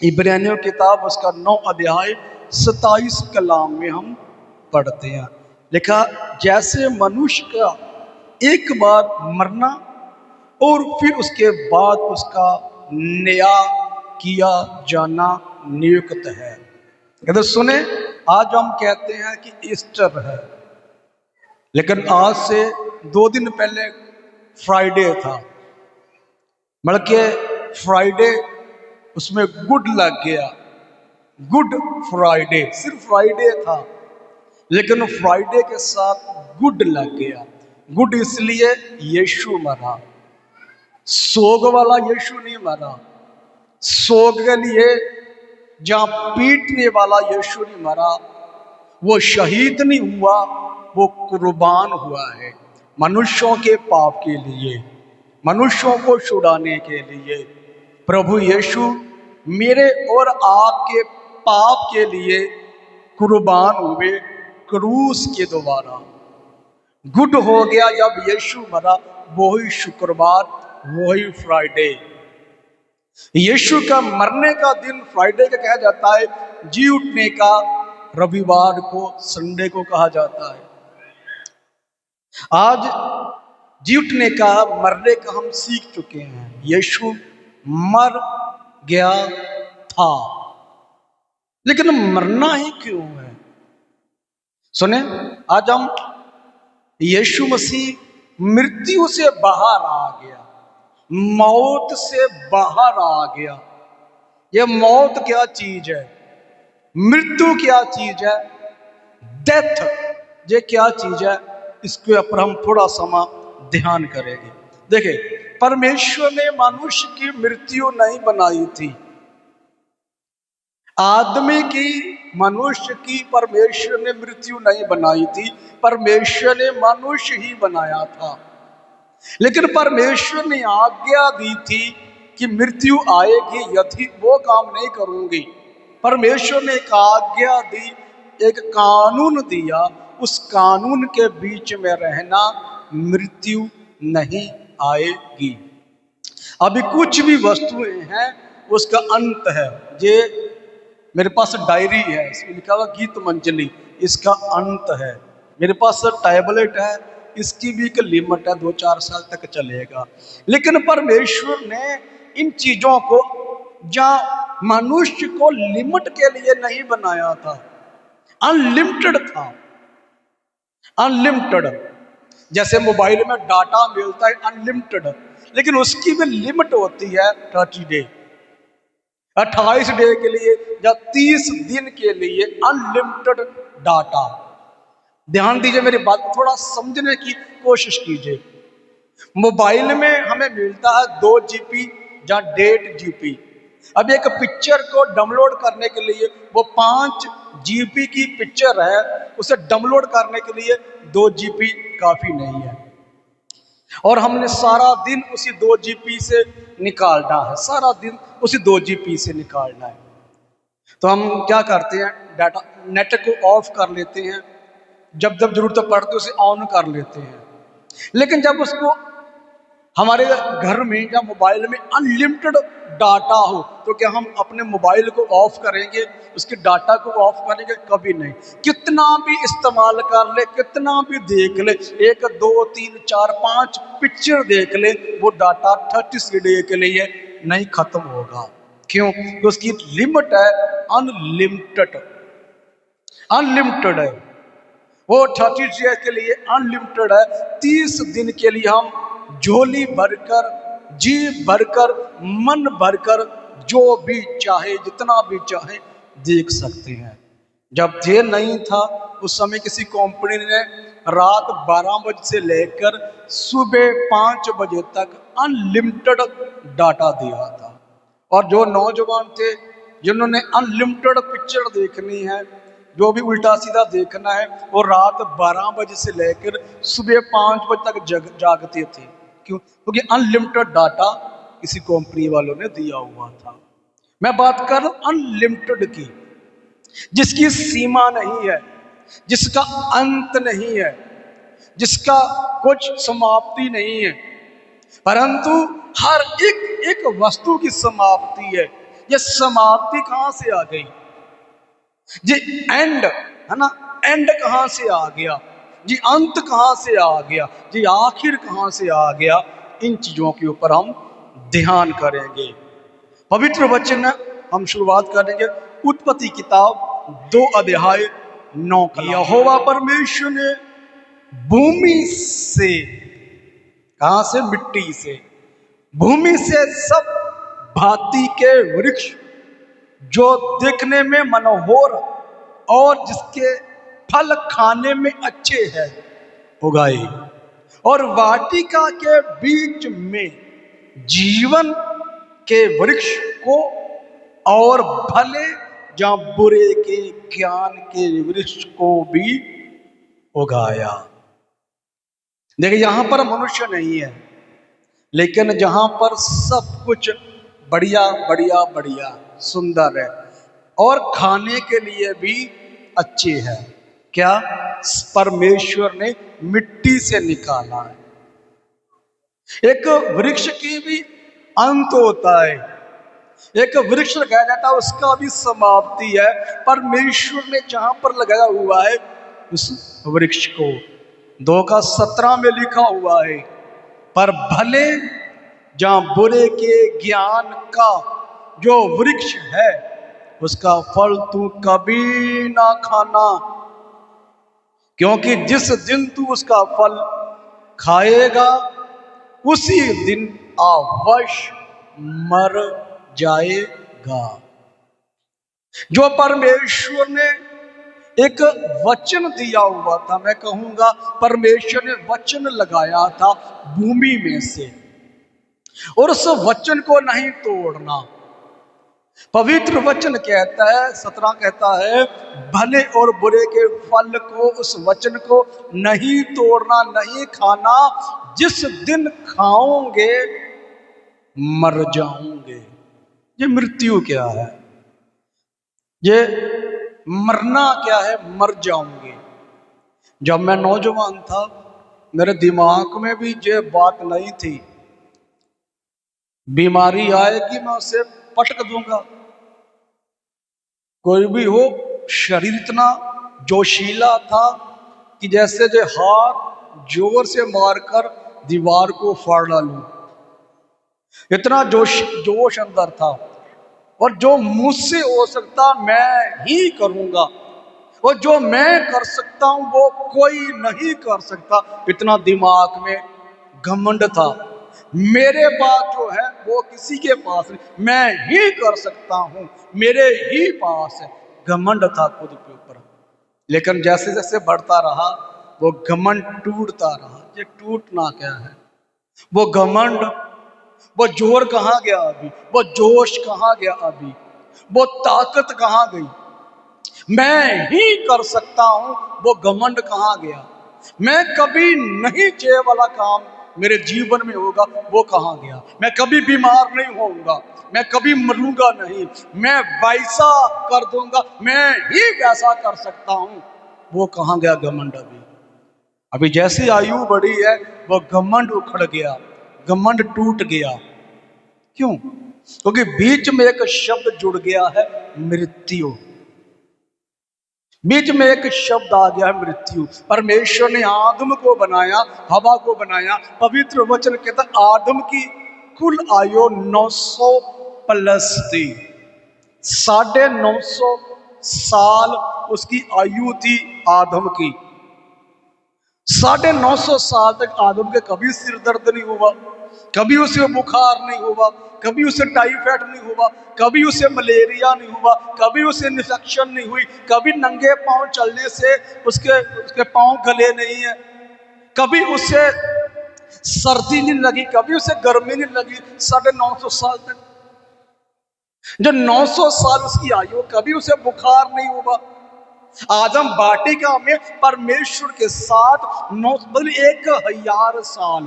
इब्रानियों किताब उसका 9 अध्याय 27 कलाम में हम पढ़ते हैं, लिखा जैसे मनुष्य का एक बार मरना और फिर उसके बाद उसका नया किया जाना नियुक्त है। अगर सुने, आज हम कहते हैं कि ईस्टर है, लेकिन आज से 2 दिन पहले फ्राइडे था। बल्कि फ्राइडे उसमें गुड लग गया, गुड फ्राइडे। सिर्फ फ्राइडे था, लेकिन फ्राइडे के साथ गुड लग गया। गुड इसलिए यीशु मरा, सोग वाला यीशु नहीं मरा। सोग के लिए जहां पीटने वाला यीशु नहीं मरा, वो शहीद नहीं हुआ, वो कुर्बान हुआ है मनुष्यों के पाप के लिए, मनुष्यों को छुड़ाने के लिए। प्रभु यीशु मेरे और आपके पाप के लिए कुर्बान हुए क्रूस के द्वारा। गुड हो गया जब यीशु मरा, वही शुक्रवार, वही फ्राइडे। यीशु का मरने का दिन फ्राइडे का कहा जाता है, जी उठने का रविवार को, संडे को कहा जाता है। आज जी उठने का, मरने का हम सीख चुके हैं। यीशु मर गया था, लेकिन मरना ही क्यों है? सुने, आज हम यीशु मसीह मृत्यु से बाहर आ गया, मौत से बाहर आ गया। यह मौत क्या चीज है, मृत्यु क्या चीज है, डेथ ये क्या चीज है, इसके ऊपर हम थोड़ा समय ध्यान करेंगे। देखिए, परमेश्वर ने मनुष्य की मृत्यु नहीं बनाई थी, आदमी की, मनुष्य की परमेश्वर ने मृत्यु नहीं बनाई थी, परमेश्वर ने मनुष्य ही बनाया था। लेकिन परमेश्वर ने आज्ञा दी थी कि मृत्यु आएगी यदि वो काम नहीं करूंगी। परमेश्वर ने एक आज्ञा दी, एक कानून दिया, उस कानून के बीच में रहना, मृत्यु नहीं आएगी। अभी कुछ भी वस्तुएं हैं उसका अंत है। ये मेरे पास डायरी है, इसमें लिखा हुआ गीत मंजली, इसका अंत है। मेरे पास टैबलेट है, इसकी भी एक लिमिट है, 2-4 साल तक चलेगा। लेकिन परमेश्वर ने इन चीजों को, जहां मनुष्य को लिमिट के लिए नहीं बनाया था, अनलिमिटेड था, अनलिमिटेड। जैसे मोबाइल में डाटा मिलता है अनलिमिटेड, लेकिन उसकी भी लिमिट होती है 30 डे, 28 डे के लिए या 30 दिन के लिए अनलिमिटेड डाटा। ध्यान दीजिए, मेरी बात को थोड़ा समझने की कोशिश कीजिए। मोबाइल में हमें मिलता है 2 GB या 1.5 GB। अब एक पिक्चर को डाउनलोड करने के लिए, वो 5 GB की पिक्चर है, उसे डाउनलोड करने के लिए 2 GB काफी नहीं है। और हमने सारा दिन उसी 2 GB से निकालना है, सारा दिन उसी 2 GB से निकालना है। तो हम क्या करते हैं, डाटा नेट को ऑफ कर लेते हैं, जब जब जरूरत पड़ती है उसे ऑन कर लेते हैं। लेकिन जब उसको हमारे घर में या मोबाइल में अनलिमिटेड डाटा हो, तो क्या हम अपने मोबाइल को ऑफ करेंगे, उसके डाटा को ऑफ करेंगे? कभी नहीं। कितना भी इस्तेमाल कर ले, कितना भी देख ले, 1, 2, 3, 4, 5 पिक्चर देख ले, वो डाटा 30 डे के लिए नहीं खत्म होगा। क्यों? तो उसकी लिमिट है अनलिमिटेड, अनलिमिटेड है वो। 30 डे के लिए अनलिमिटेड है। 30 दिन के लिए हम झोली भरकर, जी भरकर, मन भरकर, जो भी चाहे, जितना भी चाहे देख सकते हैं। जब ये नहीं था, उस समय किसी कंपनी ने रात 12 बजे से लेकर सुबह 5 बजे तक अनलिमिटेड डाटा दिया था। और जो नौजवान थे जिन्होंने अनलिमिटेड पिक्चर देखनी है, जो भी उल्टा सीधा देखना है, वो रात 12 बजे से लेकर सुबह 5 बजे तक जागते थे। क्यों? क्योंकि अनलिमिटेड डाटा किसी कंपनी वालों ने दिया हुआ था। मैं बात कर रहा हूं अनलिमिटेड की, जिसकी सीमा नहीं है, जिसका अंत नहीं है, जिसका कुछ समाप्ति नहीं है, परंतु हर एक वस्तु की समाप्ति है। ये समाप्ति कहां से आ गई जी? एंड है ना, एंड कहां से आ गया जी? अंत कहां से आ गया जी? आखिर कहां से आ गया? इन चीजों के ऊपर हम ध्यान करेंगे। पवित्र वचन हम शुरुआत करेंगे उत्पत्ति किताब 2 अध्याय 9 का। यहोवा परमेश्वर ने भूमि से, कहां से? मिट्टी से, भूमि से सब भांति के वृक्ष जो देखने में मनोहर और जिसके फल खाने में अच्छे हैं उगाए, और वाटिका के बीच में जीवन के वृक्ष को और भले या बुरे के ज्ञान के वृक्ष को भी उगाया। देखिए यहां पर मनुष्य नहीं है, लेकिन जहां पर सब कुछ बढ़िया बढ़िया बढ़िया सुंदर है और खाने के लिए भी अच्छे है। क्या? परमेश्वर ने मिट्टी से निकाला है। एक वृक्ष की भी अंत होता है, एक वृक्ष लगाया जाता है उसका भी समाप्ति है। परमेश्वर ने जहां पर लगाया हुआ है उस वृक्ष को 2:17 में लिखा हुआ है, पर भले जहां बुरे के ज्ञान का जो वृक्ष है उसका फल तू कभी ना खाना, क्योंकि जिस दिन तू उसका फल खाएगा उसी दिन अवश्य मर जाएगा। जो परमेश्वर ने एक वचन दिया हुआ था, मैं कहूंगा परमेश्वर ने वचन लगाया था भूमि में से, और उस वचन को नहीं तोड़ना। पवित्र वचन कहता है 17 कहता है भले और बुरे के फल को, उस वचन को नहीं तोड़ना, नहीं खाना, जिस दिन खाओगे मर जाओगे। ये मृत्यु क्या है? ये मरना क्या है? मर जाओगे। जब मैं नौजवान था मेरे दिमाग में भी ये बात नहीं थी, बीमारी आएगी मैं उसे पटक दूंगा। कोई भी हो, शरीर इतना जोशीला था कि जैसे जो हाथ जोर से मारकर दीवार को फाड़ डालूं, इतना जोश अंदर था। और जो मुझसे हो सकता मैं ही करूंगा, और जो मैं कर सकता हूं वो कोई नहीं कर सकता, इतना दिमाग में घमंड था। मेरे पास जो है वो किसी के पास नहीं, मैं ही कर सकता हूं, मेरे ही पास है, घमंड था खुद के ऊपर। लेकिन जैसे जैसे बढ़ता रहा वो घमंड टूटता रहा। ये टूटना क्या है? वो घमंड, वो जोर कहाँ गया अभी? वो जोश कहाँ गया अभी? वो ताकत कहाँ गई? मैं ही कर सकता हूं, वो घमंड कहाँ गया? मैं कभी नहीं ये वाला काम मेरे जीवन में होगा, वो कहाँ गया? मैं कभी बीमार नहीं होऊंगा, मैं कभी मरूंगा नहीं, मैं वैसा कर दूंगा, मैं ही वैसा कर सकता हूं, वो कहाँ गया घमंड? अभी जैसी आयु बढ़ी है वो घमंड उखड़ गया, घमंड टूट गया। क्यों? क्योंकि बीच में एक शब्द जुड़ गया है, मृत्यु। बीच में एक शब्द आ गया है, मृत्यु। परमेश्वर ने आदम को बनाया, हवा को बनाया। पवित्र वचन कहता है आदम की कुल आयु 900 प्लस थी, 950 साल उसकी आयु थी आदम की। 950 साल तक आदम के कभी सिर दर्द नहीं हुआ, कभी उसे बुखार नहीं हुआ, कभी उसे टाइफाइड नहीं हुआ, कभी उसे मलेरिया नहीं हुआ, कभी उसे इन्फेक्शन नहीं हुई, कभी नंगे पांव चलने से उसके पांव गले नहीं है, कभी उसे सर्दी नहीं लगी, कभी उसे गर्मी नहीं लगी। 950 साल तक, जो 900 साल उसकी आयु, कभी उसे बुखार नहीं हुआ। आदम वाटिका में परमेश्वर के साथ 1000 साल,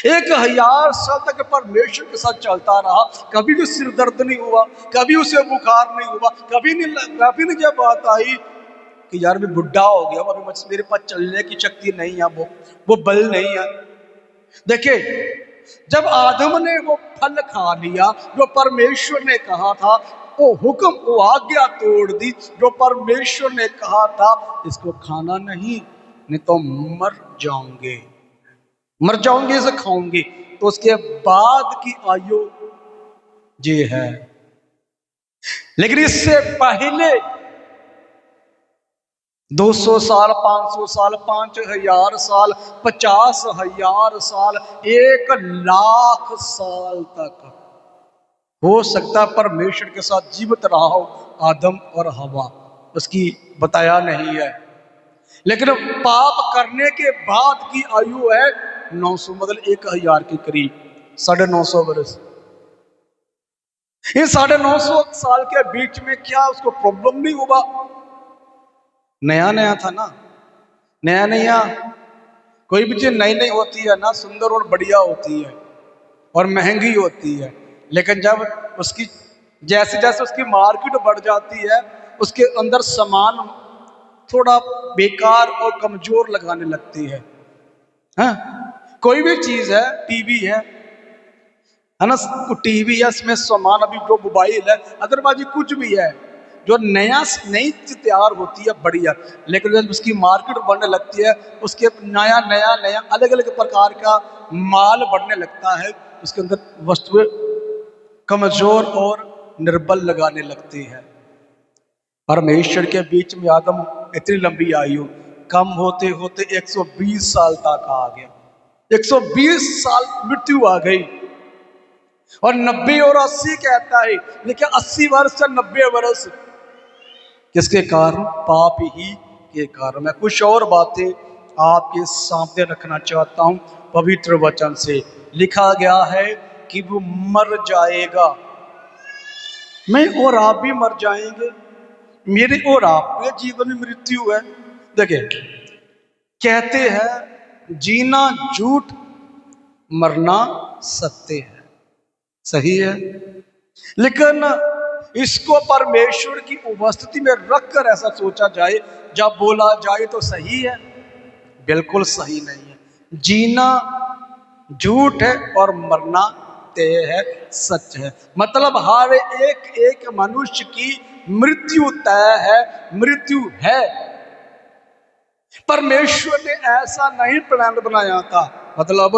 1000 साल तक परमेश्वर के साथ चलता रहा। कभी भी सिर दर्द नहीं हुआ, कभी उसे बुखार नहीं हुआ, कभी नहीं जब बात आई कि यार मैं बुढ़ा हो गया, अभी मेरे पास चलने की शक्ति नहीं है, वो बल नहीं है। देखिए जब आदम ने वो फल खा लिया जो परमेश्वर ने कहा था, वो हुक्म, वो आज्ञा तोड़ दी जो परमेश्वर ने कहा था इसको खाना नहीं तो मर जाओगे, मर जाओगे इसे खाओगे। तो उसके बाद की आयु ये है। लेकिन इससे पहले 200 साल, 500 साल, 5000 साल, 50,000 साल, 1,00,000 साल तक हो सकता परमेश्वर के साथ जीवित रहा हो आदम और हवा, उसकी बताया नहीं है। लेकिन पाप करने के बाद की आयु है 900, मतलब 1000 के करीब, 950 वर्ष। इन 950 साल के बीच में क्या उसको प्रॉब्लम नहीं होगा? नया नया था ना, नया नया कोई भी चीज नई नई होती है ना, सुंदर और बढ़िया होती है और महंगी होती है। लेकिन जब उसकी जैसे जैसे उसकी मार्केट बढ़ जाती है, उसके अंदर सामान थोड़ा बेकार और कमजोर लगाने लगती है। हाँ? कोई भी चीज है, टीवी है ना, टीवी है, इसमें सामान, अभी जो मोबाइल है, अदरवाइज कुछ भी है जो नई चीज तैयार होती है बढ़िया, लेकिन जब उसकी मार्केट बढ़ने लगती है, उसके नया नया नया अलग अलग प्रकार का माल बढ़ने लगता है, उसके अंदर वस्तुएं कमजोर और निर्बल लगाने लगती है। परमेश्वर के बीच में आदम इतनी लंबी आयु, कम होते होते 120 साल तक आ गया। 120 साल मृत्यु आ गई। और 90 और 80 कहता है, लेकिन 80 वर्ष से 90 वर्ष किसके कारण? पाप ही के कारण। मैं कुछ और बातें आपके सामने रखना चाहता हूं। पवित्र वचन से लिखा गया है कि वो मर जाएगा, मैं और आप भी मर जाएंगे, मेरे और आपके जीवन में मृत्यु है। देखिए, कहते हैं जीना झूठ, मरना सत्य है, सही है। लेकिन इसको परमेश्वर की उपस्थिति में रखकर ऐसा सोचा जाए, जब बोला जाए तो सही है, बिल्कुल सही नहीं है। जीना झूठ है और मरना तय है, सच है। मतलब हर एक मनुष्य की मृत्यु तय है, मृत्यु है। परमेश्वर ने ऐसा नहीं प्लान बनाया था। मतलब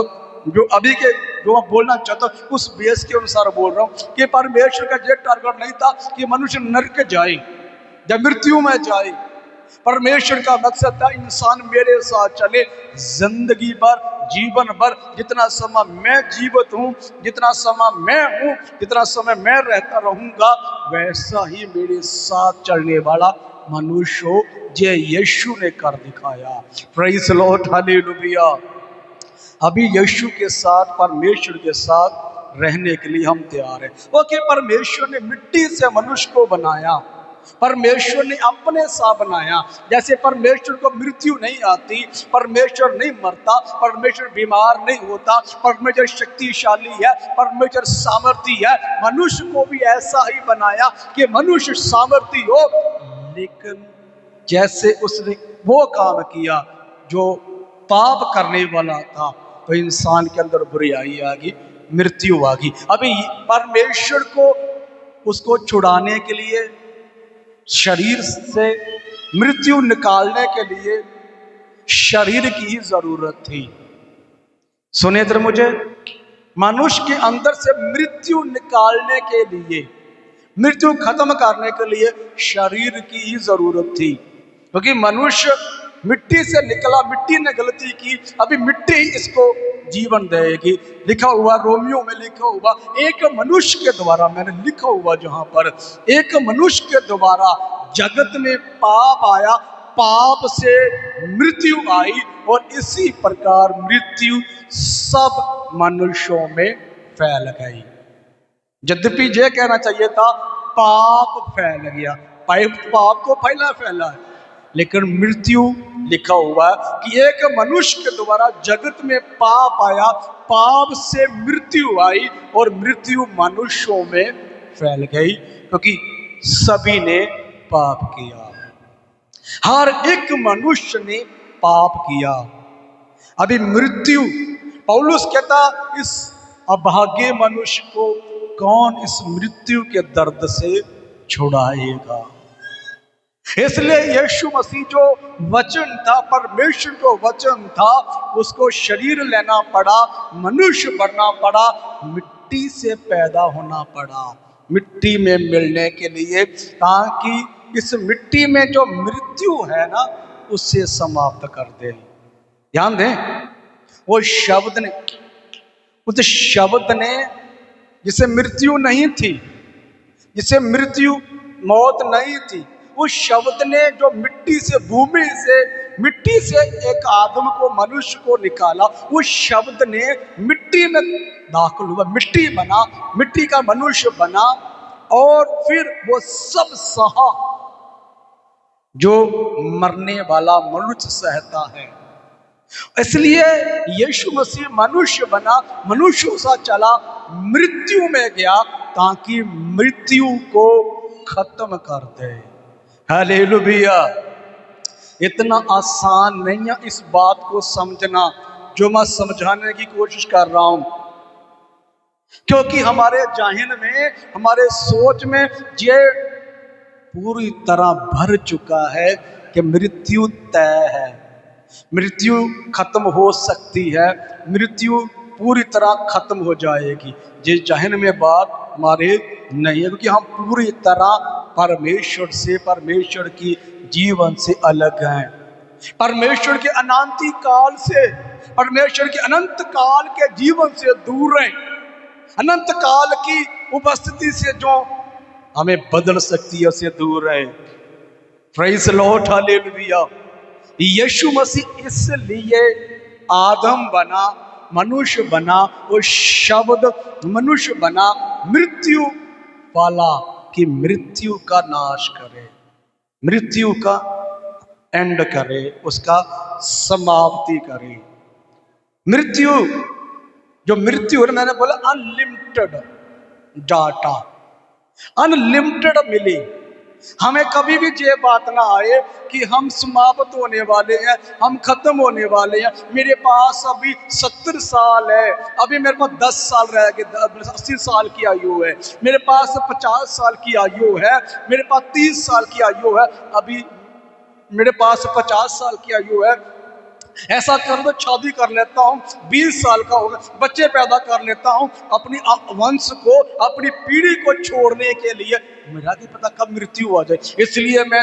जो अभी के जो मैं बोलना चाहता हूं उस बेस के अनुसार बोल रहा हूं कि परमेश्वर का ये टारगेट नहीं था कि मनुष्य नरक जाए या मृत्यु में जाए। परमेश्वर का मकसद था इंसान मेरे साथ चले जिंदगी भर, जीवन भर। जितना समय मैं जीवित हूं, जितना समय मैं हूं, जितना समय मैं रहता रहूंगा, वैसा ही मेरे साथ चलने वाला मनुष्य हो, ये यीशु ने कर दिखाया। Praise Lord, hallelujah. अभी यीशु के साथ, परमेश्वर के साथ रहने के लिए हम तैयार हैं। ओके, परमेश्वर ने मिट्टी से मनुष्य को बनाया, परमेश्वर ने अपने सा बनाया। जैसे परमेश्वर को मृत्यु नहीं आती, परमेश्वर नहीं मरता, परमेश्वर बीमार नहीं होता, परमेश्वर शक्तिशाली है, परमेश्वर सामर्थी है। मनुष्य को भी ऐसा ही बनाया कि मनुष्य सामर्थी हो। लेकिन जैसे उसने वो काम किया जो पाप करने वाला था, तो इंसान के अंदर बुराई आ गई, मृत्यु आ गई। अभी परमेश्वर को उसको छुड़ाने के लिए, शरीर से मृत्यु निकालने के लिए शरीर की ही जरूरत थी। सुने इधर मुझे, मनुष्य के अंदर से मृत्यु निकालने के लिए, मृत्यु खत्म करने के लिए शरीर की ही जरूरत थी। क्योंकि मनुष्य मिट्टी से निकला, मिट्टी ने गलती की, अभी मिट्टी ही इसको जीवन देगी। लिखा हुआ रोमियो में, लिखा हुआ एक मनुष्य के द्वारा, मैंने लिखा हुआ जहां पर, एक मनुष्य के द्वारा जगत में पाप आया, पाप से मृत्यु आई, और इसी प्रकार मृत्यु सब मनुष्यों में फैल गई। यद्यपि यह कहना चाहिए था पाप फैल गया, पाप तो फैला है, लेकिन मृत्यु लिखा हुआ कि एक मनुष्य के द्वारा जगत में पाप आया, पाप से मृत्यु आई, और मृत्यु मनुष्यों में फैल गई, क्योंकि सभी ने पाप किया। हर एक मनुष्य ने पाप किया। अभी मृत्यु, पौलुस कहता इस अभागे मनुष्य को कौन इस मृत्यु के दर्द से छुड़ाएगा। इसलिए यीशु मसीह जो वचन था, परमेश्वर को वचन था, उसको शरीर लेना पड़ा, मनुष्य बनना पड़ा, मिट्टी से पैदा होना पड़ा, मिट्टी में मिलने के लिए, ताकि इस मिट्टी में जो मृत्यु है ना, उससे समाप्त कर दे। ध्यान दें, वो शब्द ने, उस शब्द ने जिसे मृत्यु नहीं थी, जिसे मृत्यु मौत नहीं थी, उस शब्द ने जो मिट्टी से, भूमि से, मिट्टी से एक आदम को, मनुष्य को निकाला, उस शब्द ने मिट्टी में दाखिल हुआ, मिट्टी बना, मिट्टी का मनुष्य बना, और फिर वो सब सहा जो मरने वाला मनुष्य सहता है। इसलिए यीशु मसीह मनुष्य बना, मनुष्य सा चला, मृत्यु में गया, ताकि मृत्यु को खत्म कर दे। हालेलुया। इतना आसान नहीं है इस बात को समझना जो मैं समझाने की कोशिश कर रहा हूं, क्योंकि हमारे जाहिन में, हमारे सोच में ये पूरी तरह भर चुका है कि मृत्यु तय है, मृत्यु खत्म हो सकती है, मृत्यु पूरी तरह खत्म हो जाएगी। ये जाहिन में बात हमारे नहीं है, क्योंकि हम पूरी तरह परमेश्वर से, परमेश्वर की जीवन से अलग हैं, परमेश्वर के अनंती काल से, परमेश्वर के अनंत काल के जीवन से दूर हैं, अनंत काल की उपस्थिति से जो हमें बदल सकती है उससे दूर है। Praise the Lord, hallelujah. यीशु मसीह इसलिए आदम बना, मनुष्य बना, वो शब्द मनुष्य बना, मृत्यु वाला, कि मृत्यु का नाश करे, मृत्यु का एंड करे, उसका समाप्ति करे। मृत्यु, जो मृत्यु है, मैंने बोला अनलिमिटेड डाटा, अनलिमिटेड मिली। हमें कभी भी ये बात ना आए कि हम समाप्त होने वाले हैं, हम खत्म होने वाले हैं, मेरे पास अभी 70 साल है, अभी मेरे पास 10 साल रह गए, 80 साल की आयु है, मेरे पास 50 साल की आयु है, मेरे पास 30 साल की आयु है, अभी मेरे पास 50 साल की आयु है, ऐसा कर दो, शादी कर लेता हूँ, 20 साल का होगा, बच्चे पैदा कर लेता हूँ, अपनी वंश को, अपनी पीढ़ी को छोड़ने के लिए। मेरा नहीं पता कब मृत्यु आ जाए, इसलिए मैं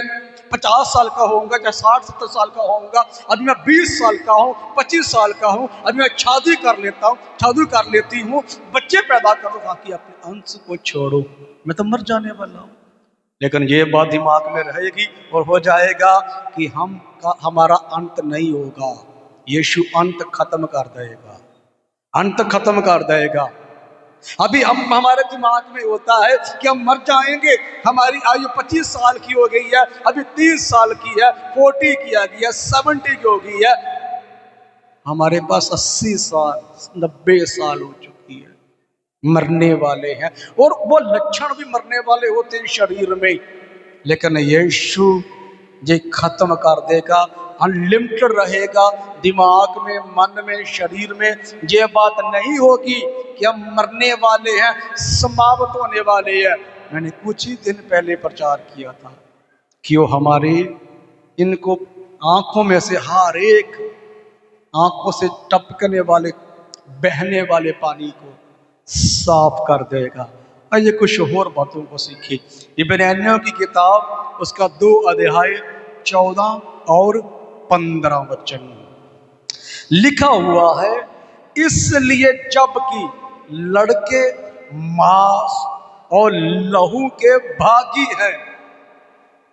50 साल का होऊंगा, चाहे 60-70 साल का होऊंगा, अभी मैं 20 साल का हूँ, 25 साल का हूँ, अभी मैं शादी कर लेता हूँ, शादी कर लेती हूँ, बच्चे पैदा कर दो, ताकि अपने अंश को छोड़ो, मैं तो मर जाने वाला हूँ। लेकिन ये बात दिमाग में रहेगी और हो जाएगा कि हमारा अंत नहीं होगा, यीशु अंत खत्म कर देगा, अंत खत्म कर देगा। अभी हमारे दिमाग में होता है कि हम मर जाएंगे, हमारी आयु 25 साल की हो गई है, अभी 30 साल की है, 40 की आ गई है, 70 की हो गई है, हमारे पास 80 साल 90 साल हो चुकी है, मरने वाले हैं, और वो लक्षण भी मरने वाले होते हैं शरीर में। लेकिन यीशु ये खत्म कर देगा, अनलिमिटेड रहेगा, दिमाग में, मन में, शरीर में ये बात नहीं होगी कि हम मरने वाले हैं, समाप्त होने वाले हैं। मैंने कुछ ही दिन पहले प्रचार किया था कि वो हमारे इनको आंखों में से हर एक आंखों से टपकने वाले, बहने वाले पानी को साफ कर देगा। आइए कुछ और बातों को सीखिए। इब्रानियों की किताब, उसका 2 अध्याय 14 और 15 वचन लिखा हुआ है, इसलिए जबकि लड़के मांस और लहू के भागी हैं,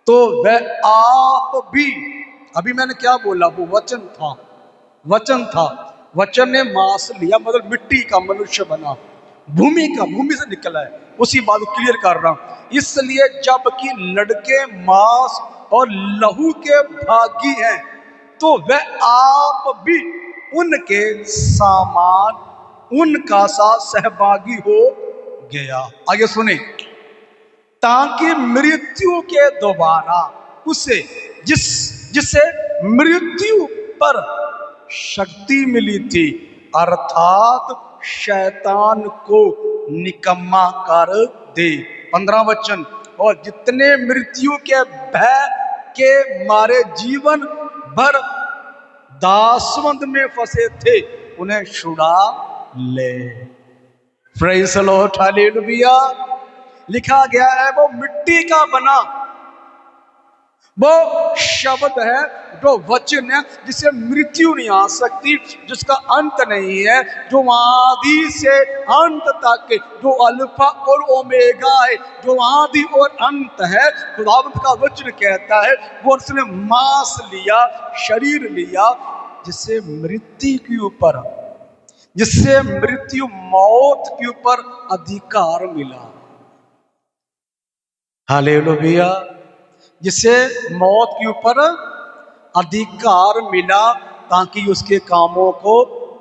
तो वह आप भी, अभी मैंने क्या बोला, वो वचन था, वचन था, वचन ने मांस लिया, मतलब मिट्टी का मनुष्य बना, भूमि का, भूमि से निकला है, उसी बात को क्लियर कर रहा हूं। इसलिए जबकि लड़के मांस और लहू के भागी हैं, तो वह आप भी उनके सामान, उनका सा सहभागी हो गया। आगे सुने, ताकि मृत्यु के दोबारा उसे, जिसे मृत्यु पर शक्ति मिली थी, अर्थात शैतान को निकम्मा कर दे। 15 वचन, और जितने मृत्यु के भय के मारे जीवन भर दासवंद में फंसे थे उन्हें छुड़ा ले। Praise the Lord, hallelujah. लिखा गया है वो मिट्टी का बना वो शब्द है, जो वचन है जिसे मृत्यु नहीं आ सकती, जिसका अंत नहीं है, जो आदि से अंत तक, जो अल्फा और ओमेगा है, जो आदि और अंत है। खुदावंद का वचन कहता है वो उसने मांस लिया, शरीर लिया, जिससे मृत्यु के ऊपर, जिससे मृत्यु मौत के ऊपर अधिकार मिला। हालेलुया। जिसे मौत के ऊपर अधिकार मिला ताकि उसके कामों को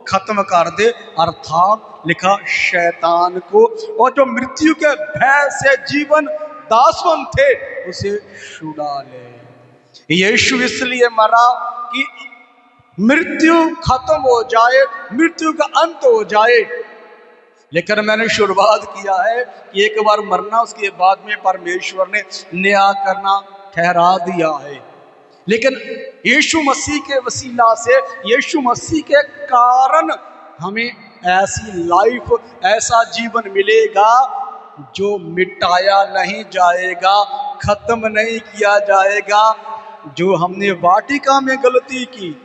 खत्म कर दे, अर्थात लिखा शैतान को, और जो मृत्यु के भय से जीवन दासवन थे उसे छुड़ा ले। यीशु इसलिए मरा कि मृत्यु खत्म हो जाए, मृत्यु का अंत हो जाए। लेकिन मैंने शुरुआत किया है कि एक बार मरना, उसके बाद में परमेश्वर ने नया करना ठहरा दिया है। लेकिन यीशु मसीह के वसीला से, यीशु मसीह के कारण हमें ऐसी लाइफ, ऐसा जीवन मिलेगा जो मिटाया नहीं जाएगा, खत्म नहीं किया जाएगा। जो हमने वाटिका में गलती की,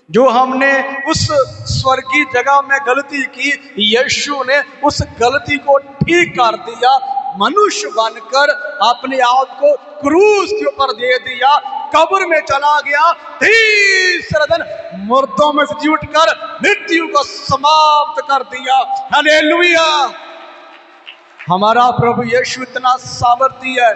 जो हमने उस स्वर्गीय जगह में गलती की, यीशु ने उस गलती को ठीक कर दिया। मनुष्य बनकर अपने आप को क्रूस के ऊपर दे दिया, कब्र में चला गया, तीसरे दिन मुर्दों में से जी उठकर मृत्यु को समाप्त कर दिया। हालेलुया। हमारा प्रभु यीशु इतना सामर्थी है,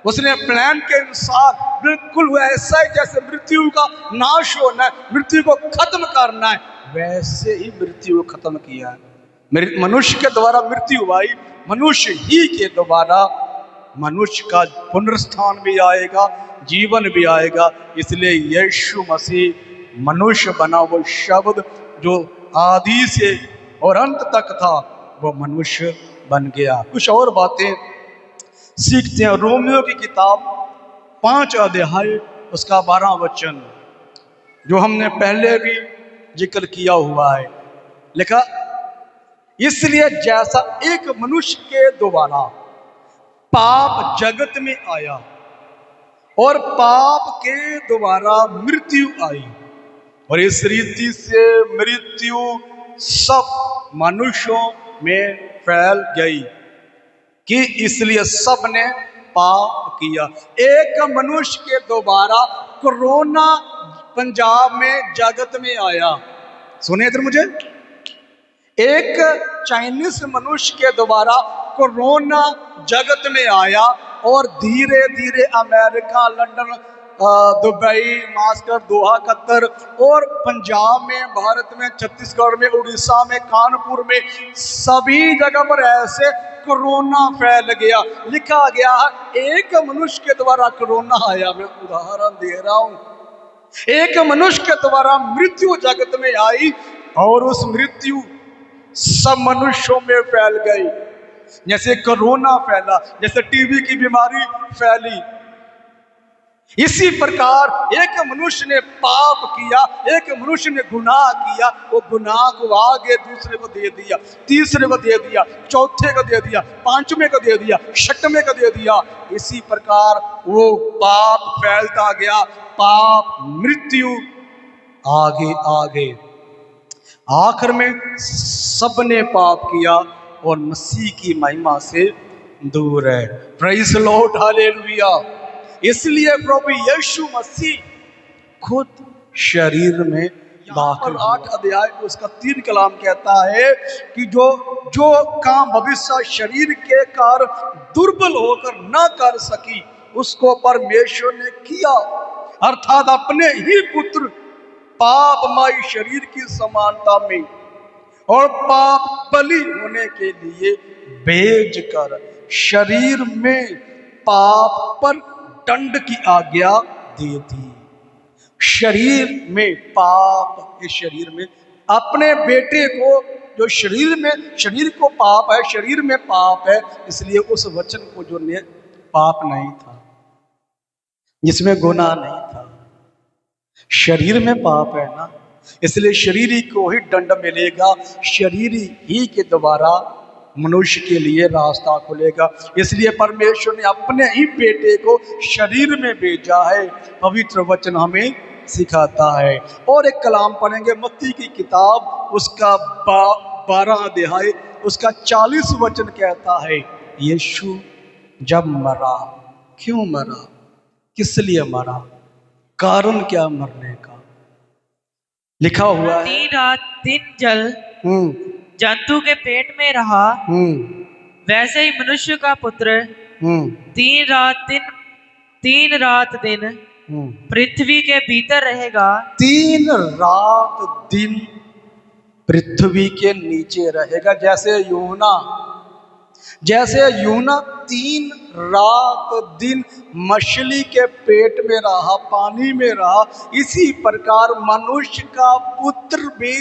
उसने प्लान के अनुसार बिल्कुल वैसा ही जैसे मृत्यु का नाश होना है, मृत्यु को खत्म करना है, वैसे ही मृत्यु को खत्म किया है। मनुष्य के द्वारा मृत्यु आई, मनुष्य ही के द्वारा मनुष्य का पुनरुत्थान भी आएगा, जीवन भी आएगा। इसलिए यीशु मसीह मनुष्य बना, वो शब्द जो आदि से और अंत तक था वो मनुष्य बन गया। कुछ और बातें सीखते हैं। रोमियो की किताब 5 अध्याय उसका 12 वचन, जो हमने पहले भी जिक्र किया हुआ है, लिखा इसलिए जैसा एक मनुष्य के द्वारा पाप जगत में आया और पाप के द्वारा मृत्यु आई, और इस रीति से मृत्यु सब मनुष्यों में फैल गई कि इसलिए सब ने पाप किया। एक मनुष्य के द्वारा कोरोना पंजाब में जगत में आया, सुने इधर मुझे, एक चाइनीज मनुष्य के द्वारा कोरोना जगत में आया, और धीरे धीरे अमेरिका, लंदन, दुबई, मास्टर, दोहा, कतर और पंजाब में, भारत में, छत्तीसगढ़ में, उड़ीसा में, कानपुर में, सभी जगह पर ऐसे कोरोना फैल गया। लिखा गया एक मनुष्य के द्वारा कोरोना आया। मैं उदाहरण दे रहा हूं, एक मनुष्य के द्वारा मृत्यु जगत में आई और उस मृत्यु सब मनुष्यों में फैल गई। जैसे कोरोना फैला, जैसे टीबी की बीमारी फैली, इसी प्रकार एक मनुष्य ने पाप किया, एक मनुष्य ने गुनाह किया, वो गुनाह को आगे दूसरे को दे दिया, तीसरे को दे दिया, चौथे को दे दिया, पांचवें को दे दिया, छठवें को दे दिया। इसी प्रकार वो पाप फैलता गया, पाप, मृत्यु आगे आगे, आखिर में सबने पाप किया और मसीह की महिमा से दूर है। Praise the Lord, hallelujah. इसलिए प्रभु यीशु मसीह खुद शरीर में दाखिल। 8 अध्याय उसका 3 कलाम कहता है कि जो काम भविष्य शरीर के कारण दुर्बल होकर न कर सकी, उसको परमेश्वर ने किया, अर्थात अपने ही पुत्र पापमय शरीर की समानता में और पाप बलि होने के लिए भेज कर शरीर में पाप पर दंड की आज्ञा दे दी। शरीर में पाप, इस शरीर में अपने बेटे को, जो शरीर को पाप है, शरीर में पाप है, इसलिए उस वचन को जो पाप नहीं था, जिसमें गुनाह नहीं था, शरीर में पाप है ना, इसलिए शरीर ही को ही दंड मिलेगा, शरीर ही के द्वारा मनुष्य के लिए रास्ता खुलेगा। इसलिए परमेश्वर ने अपने ही बेटे को शरीर में भेजा है। पवित्र वचन हमें सिखाता है। और एक कलाम पढ़ेंगे मत्ती की किताब, उसका 12 अध्याय, उसका 40 वचन कहता है, यीशु जब मरा, क्यों मरा, किस लिए मरा, कारण क्या मरने का, लिखा हुआ है। 3 रात 3 जल जंतु के पेट में रहा, वैसे ही मनुष्य का पुत्र 3 रात दिन पृथ्वी के भीतर रहेगा। 3 रात दिन पृथ्वी के नीचे रहेगा। जैसे यूना 3 रात दिन मछली के पेट में रहा, पानी में रहा, इसी प्रकार मनुष्य का पुत्र भी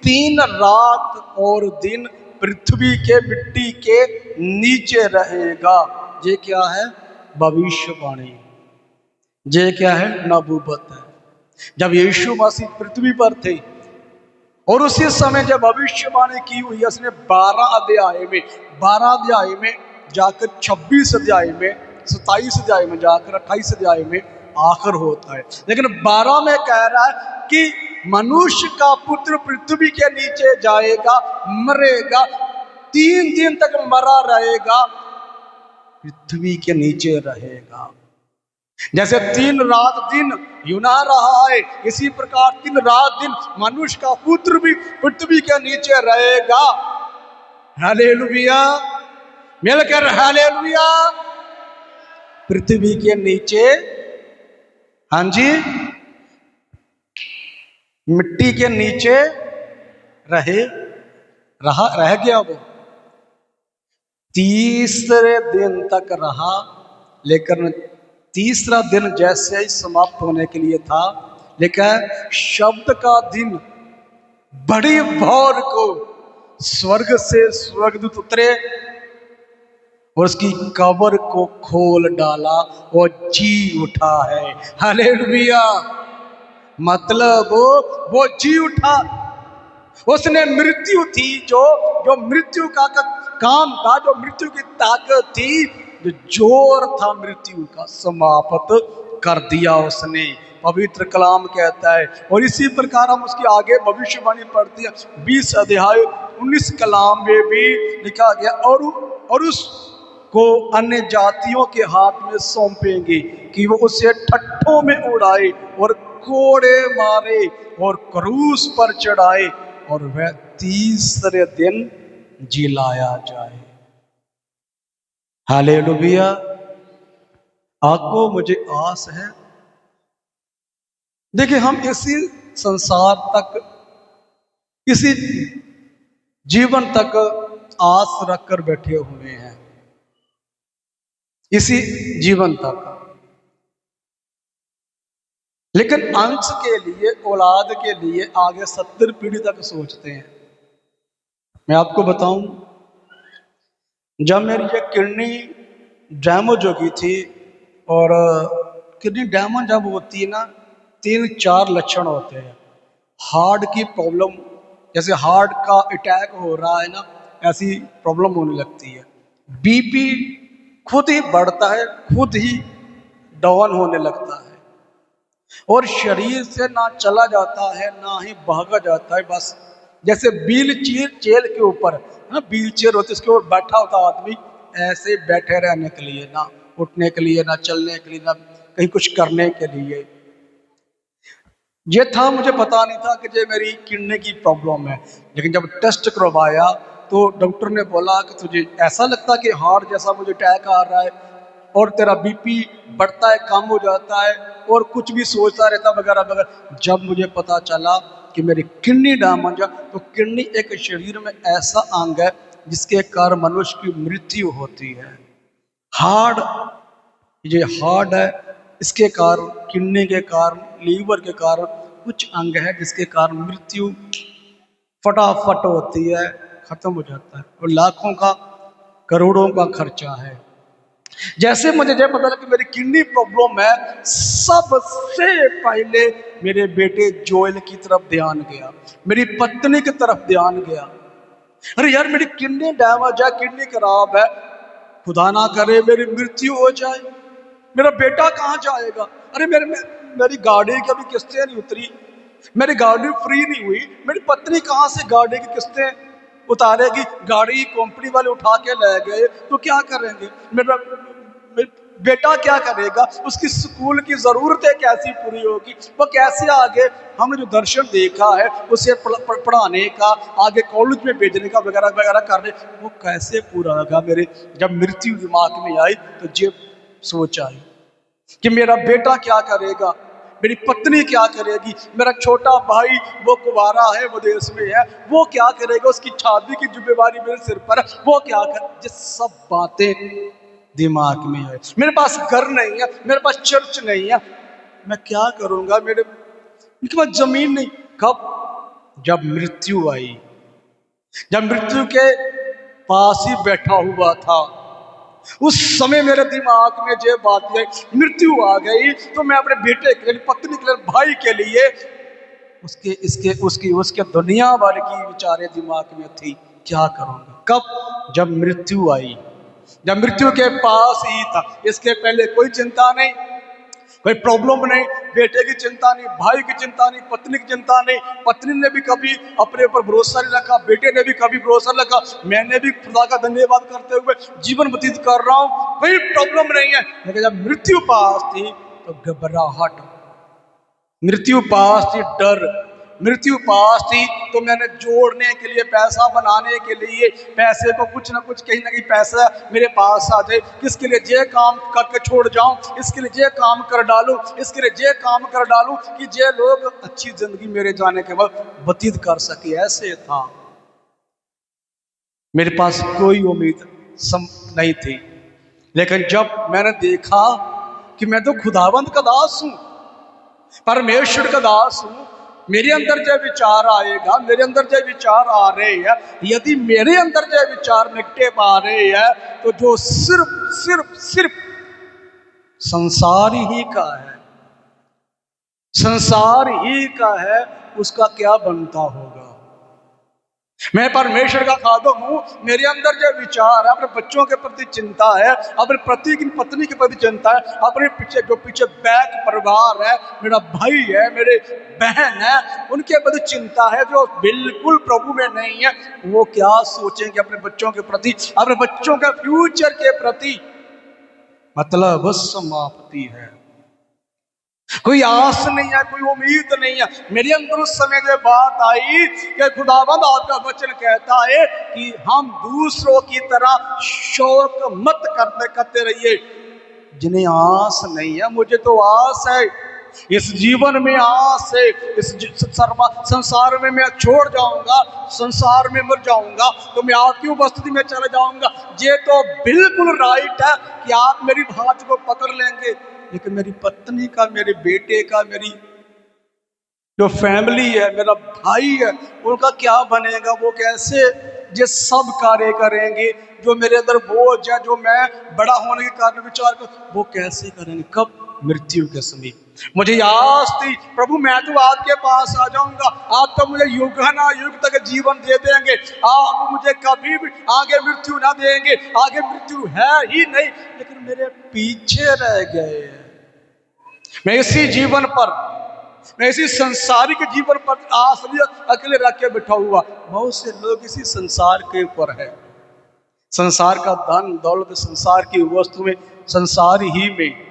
3 रात और दिन पृथ्वी के मिट्टी के नीचे रहेगा। ये क्या है? भविष्यवाणी। ये क्या है? नबूवत है। जब यीशु मसीह पृथ्वी पर थे और उसी समय जब भविष्यवाणी की हुई, उसने 12 अध्याय में जाकर 26 अध्याय में, 27 अध्याय में जाकर 28 अध्याय में आखिर होता है। लेकिन 12 में कह रहा है कि मनुष्य का पुत्र पृथ्वी के नीचे जाएगा, मरेगा, 3 दिन तक मरा रहेगा, पृथ्वी के नीचे रहेगा। जैसे 3 रात दिन यूना रहा है, इसी प्रकार 3 रात दिन मनुष्य का पुत्र भी पृथ्वी के नीचे रहेगा। हालेलुया, मिलकर हालेलुया। पृथ्वी के नीचे, हाँ जी, मिट्टी के नीचे रह गया वो। 3रे दिन तक रहा, लेकिन 3रा दिन जैसे ही समाप्त होने के लिए था, लेकिन शब्द का दिन, बड़ी भोर को स्वर्ग से स्वर्गदूत उतरे और उसकी कब्र को खोल डाला और जी उठा है। हालेलुया। मतलब वो जी उठा। उसने मृत्यु थी, जो मृत्यु का काम था, जो मृत्यु की ताकत थी, जो जोर था मृत्यु का, समाप्त कर दिया उसने। पवित्र कलाम कहता है। और इसी प्रकार हम उसकी आगे भविष्यवाणी पढ़ते हैं, 20 अध्याय 19 कलाम में भी लिखा गया, और उसको अन्य जातियों के हाथ में सौंपेंगे कि वो उसे ठट्ठों में उड़ाए और कोड़े मारे और क्रूस पर चढ़ाए और वह 3रे दिन जिलाया जाए। हालेलुया। आपको मुझे आस है। देखिए, हम इसी संसार तक, इसी जीवन तक आस रखकर बैठे हुए हैं, इसी जीवन तक। लेकिन अंश के लिए, औलाद के लिए आगे 70 पीढ़ी तक सोचते हैं। मैं आपको बताऊं, जब मेरी ये किडनी डैमेज हो गई थी, और किडनी डैमेज जब होती है ना, 3-4 लक्षण होते हैं। हार्ट की प्रॉब्लम, जैसे हार्ट का अटैक हो रहा है ना, ऐसी प्रॉब्लम होने लगती है। बीपी खुद ही बढ़ता है, खुद ही डाउन होने लगता है, और शरीर से ना चला जाता है ना ही भागा जाता है। बस जैसे व्हील चेयर के ऊपर ना, व्हील चेयर होती है, उसके ऊपर बैठा होता आदमी, ऐसे बैठे रहने के लिए, ना उठने के लिए, ना चलने के लिए, ना कहीं कुछ करने के लिए। ये था, मुझे पता नहीं था कि ये मेरी किडनी की प्रॉब्लम है। लेकिन जब टेस्ट करवाया तो डॉक्टर ने बोला कि तुझे ऐसा लगता है कि हार्ट जैसा मुझे अटैक आ रहा है, और तेरा बीपी बढ़ता है, कम हो जाता है, और कुछ भी सोचता रहता वगैरह वगैरह। जब मुझे पता चला कि मेरी किडनी डैमेज है, तो किडनी एक शरीर में ऐसा अंग है जिसके कारण मनुष्य की मृत्यु होती है। हार्ट, ये हार्ट है, इसके कारण, किडनी के कारण, लीवर के कारण कुछ अंग है जिसके कारण मृत्यु फटाफट होती है, खत्म हो जाता है, और लाखों का करोड़ों का खर्चा है। जैसे मुझे ये पता लगा कि मेरी किडनी प्रॉब्लम है, सबसे पहले मेरे बेटे जोएल की तरफ ध्यान गया, मेरी पत्नी की तरफ ध्यान गया। अरे यार मेरी किडनी डैमेज है, किडनी खराब है, खुदा ना करे मेरी मृत्यु हो जाए, मेरा बेटा कहाँ जाएगा? अरे मेरी गाड़ी की अभी किस्तें नहीं उतरी, मेरी गाड़ी फ्री नहीं हुई, मेरी पत्नी कहाँ से गाड़ी की किस्तें उतारेगी? गाड़ी कंपनी वाले उठा के ले गए तो क्या करेंगे? मेरा बेटा क्या करेगा? उसकी स्कूल की जरूरतें कैसी पूरी होगी? वो कैसे आगे हमने जो दर्शन देखा है उसे पढ़ाने का, आगे कॉलेज में भेजने का वगैरह वगैरह करने, वो कैसे पूरा होगा मेरे? जब मृत्यु दिमाग में आई तो ये सोच आई कि मेरा बेटा क्या करेगा, मेरी पत्नी क्या करेगी, मेरा छोटा भाई वो कुंवारा है, वो देश में है, वो क्या करेगा, उसकी शादी की जिम्मेवारी मेरे सिर पर है, वो क्या कर। ये सब बातें दिमाग में है। मेरे पास घर नहीं है, मेरे पास चर्च नहीं है, मैं क्या करूंगा? मेरे पास जमीन नहीं। कब? जब मृत्यु आई, जब मृत्यु के पास ही बैठा हुआ था, उस समय मेरे दिमाग में ये बात है, मृत्यु आ गई तो मैं अपने बेटे के लिए, पत्नी के लिए, भाई के लिए, उसके इसके उसकी उसके दुनिया भर की विचारे दिमाग में थी, क्या करूंगा? कब? जब मृत्यु आई, जब मृत्यु के पास ही था। इसके पहले कोई चिंता नहीं, कोई प्रॉब्लम नहीं, बेटे की चिंता नहीं, भाई की चिंता नहीं, पत्नी की चिंता नहीं। पत्नी ने भी कभी अपने ऊपर भरोसा नहीं रखा, बेटे ने भी कभी भरोसा नहीं रखा, मैंने भी खुदा का धन्यवाद करते हुए जीवन व्यतीत कर रहा हूं, कोई प्रॉब्लम नहीं है। लेकिन जब मृत्यु पास थी तो घबराहट, मृत्यु पास थी डर, मृत्यु पास थी तो मैंने जोड़ने के लिए, पैसा बनाने के लिए, पैसे को कुछ ना कुछ, कहीं ना कहीं पैसा मेरे पास आ जाए, किसके लिए ये काम करके छोड़ जाऊं, इसके लिए ये काम कर डालूं, इसके लिए ये काम कर डालूं कि ये लोग अच्छी जिंदगी मेरे जाने के बाद व्यतीत कर सके। ऐसे था, मेरे पास कोई उम्मीद नहीं थी। लेकिन जब मैंने देखा कि मैं तो खुदावंद का दास हूं, परमेश्वर का दास हूं, मेरे अंदर जो विचार आएगा, मेरे अंदर जो विचार आ रहे हैं, यदि मेरे अंदर जो विचार नेगेटिव आ रहे हैं तो जो सिर्फ सिर्फ सिर्फ संसार ही का है, संसार ही का है, उसका क्या बनता होगा? मैं परमेश्वर का खादम हूं, मेरे अंदर जो विचार है, अपने बच्चों के प्रति चिंता है, अपने पत्नी के प्रति चिंता है, अपने पीछे जो पीछे बैक परिवार है, मेरा भाई है, मेरे बहन है, उनके प्रति चिंता है, जो बिल्कुल प्रभु में नहीं है, वो क्या सोचेंगे अपने बच्चों के प्रति, अपने बच्चों के फ्यूचर के प्रति? मतलब समाप्ति है, कोई आस नहीं है, कोई उम्मीद नहीं है। मेरे अंदर उस समय जो बात आई कि खुदावंद आपका वचन कहता है कि हम दूसरों की तरह शौक मत करते रहिए जिन्हें आस नहीं है। मुझे तो आस है, इस जीवन में आस है, इस संसार में मैं छोड़ जाऊंगा, संसार में मर जाऊंगा तो मैं आपकी उपस्थिति में चला जाऊंगा। ये तो बिल्कुल राइट है कि आप मेरी बात को पकड़ लेंगे, लेकिन मेरी पत्नी का, मेरे बेटे का, मेरी जो फैमिली है, मेरा भाई है, उनका क्या बनेगा? वो कैसे ये सब कार्य करेंगे जो मेरे अंदर बोझ है, जो मैं बड़ा होने के कारण विचार कर, वो कैसे करेंगे? कब? मृत्यु के समय। मुझे आस थी, प्रभु मैं तो आपके पास आ जाऊंगा, आप तो मुझे युग तक जीवन दे देंगे, आप मुझे कभी भी आगे मृत्यु ना देंगे, आगे मृत्यु है ही नहीं। लेकिन मेरे पीछे रह गए, मैं इसी जीवन पर, मैं इसी संसारिक जीवन पर आस अकेले रख के बैठा हुआ। बहुत से लोग इसी संसार के ऊपर है, संसार का धन दौलत, संसार की वस्तु में, संसार ही में।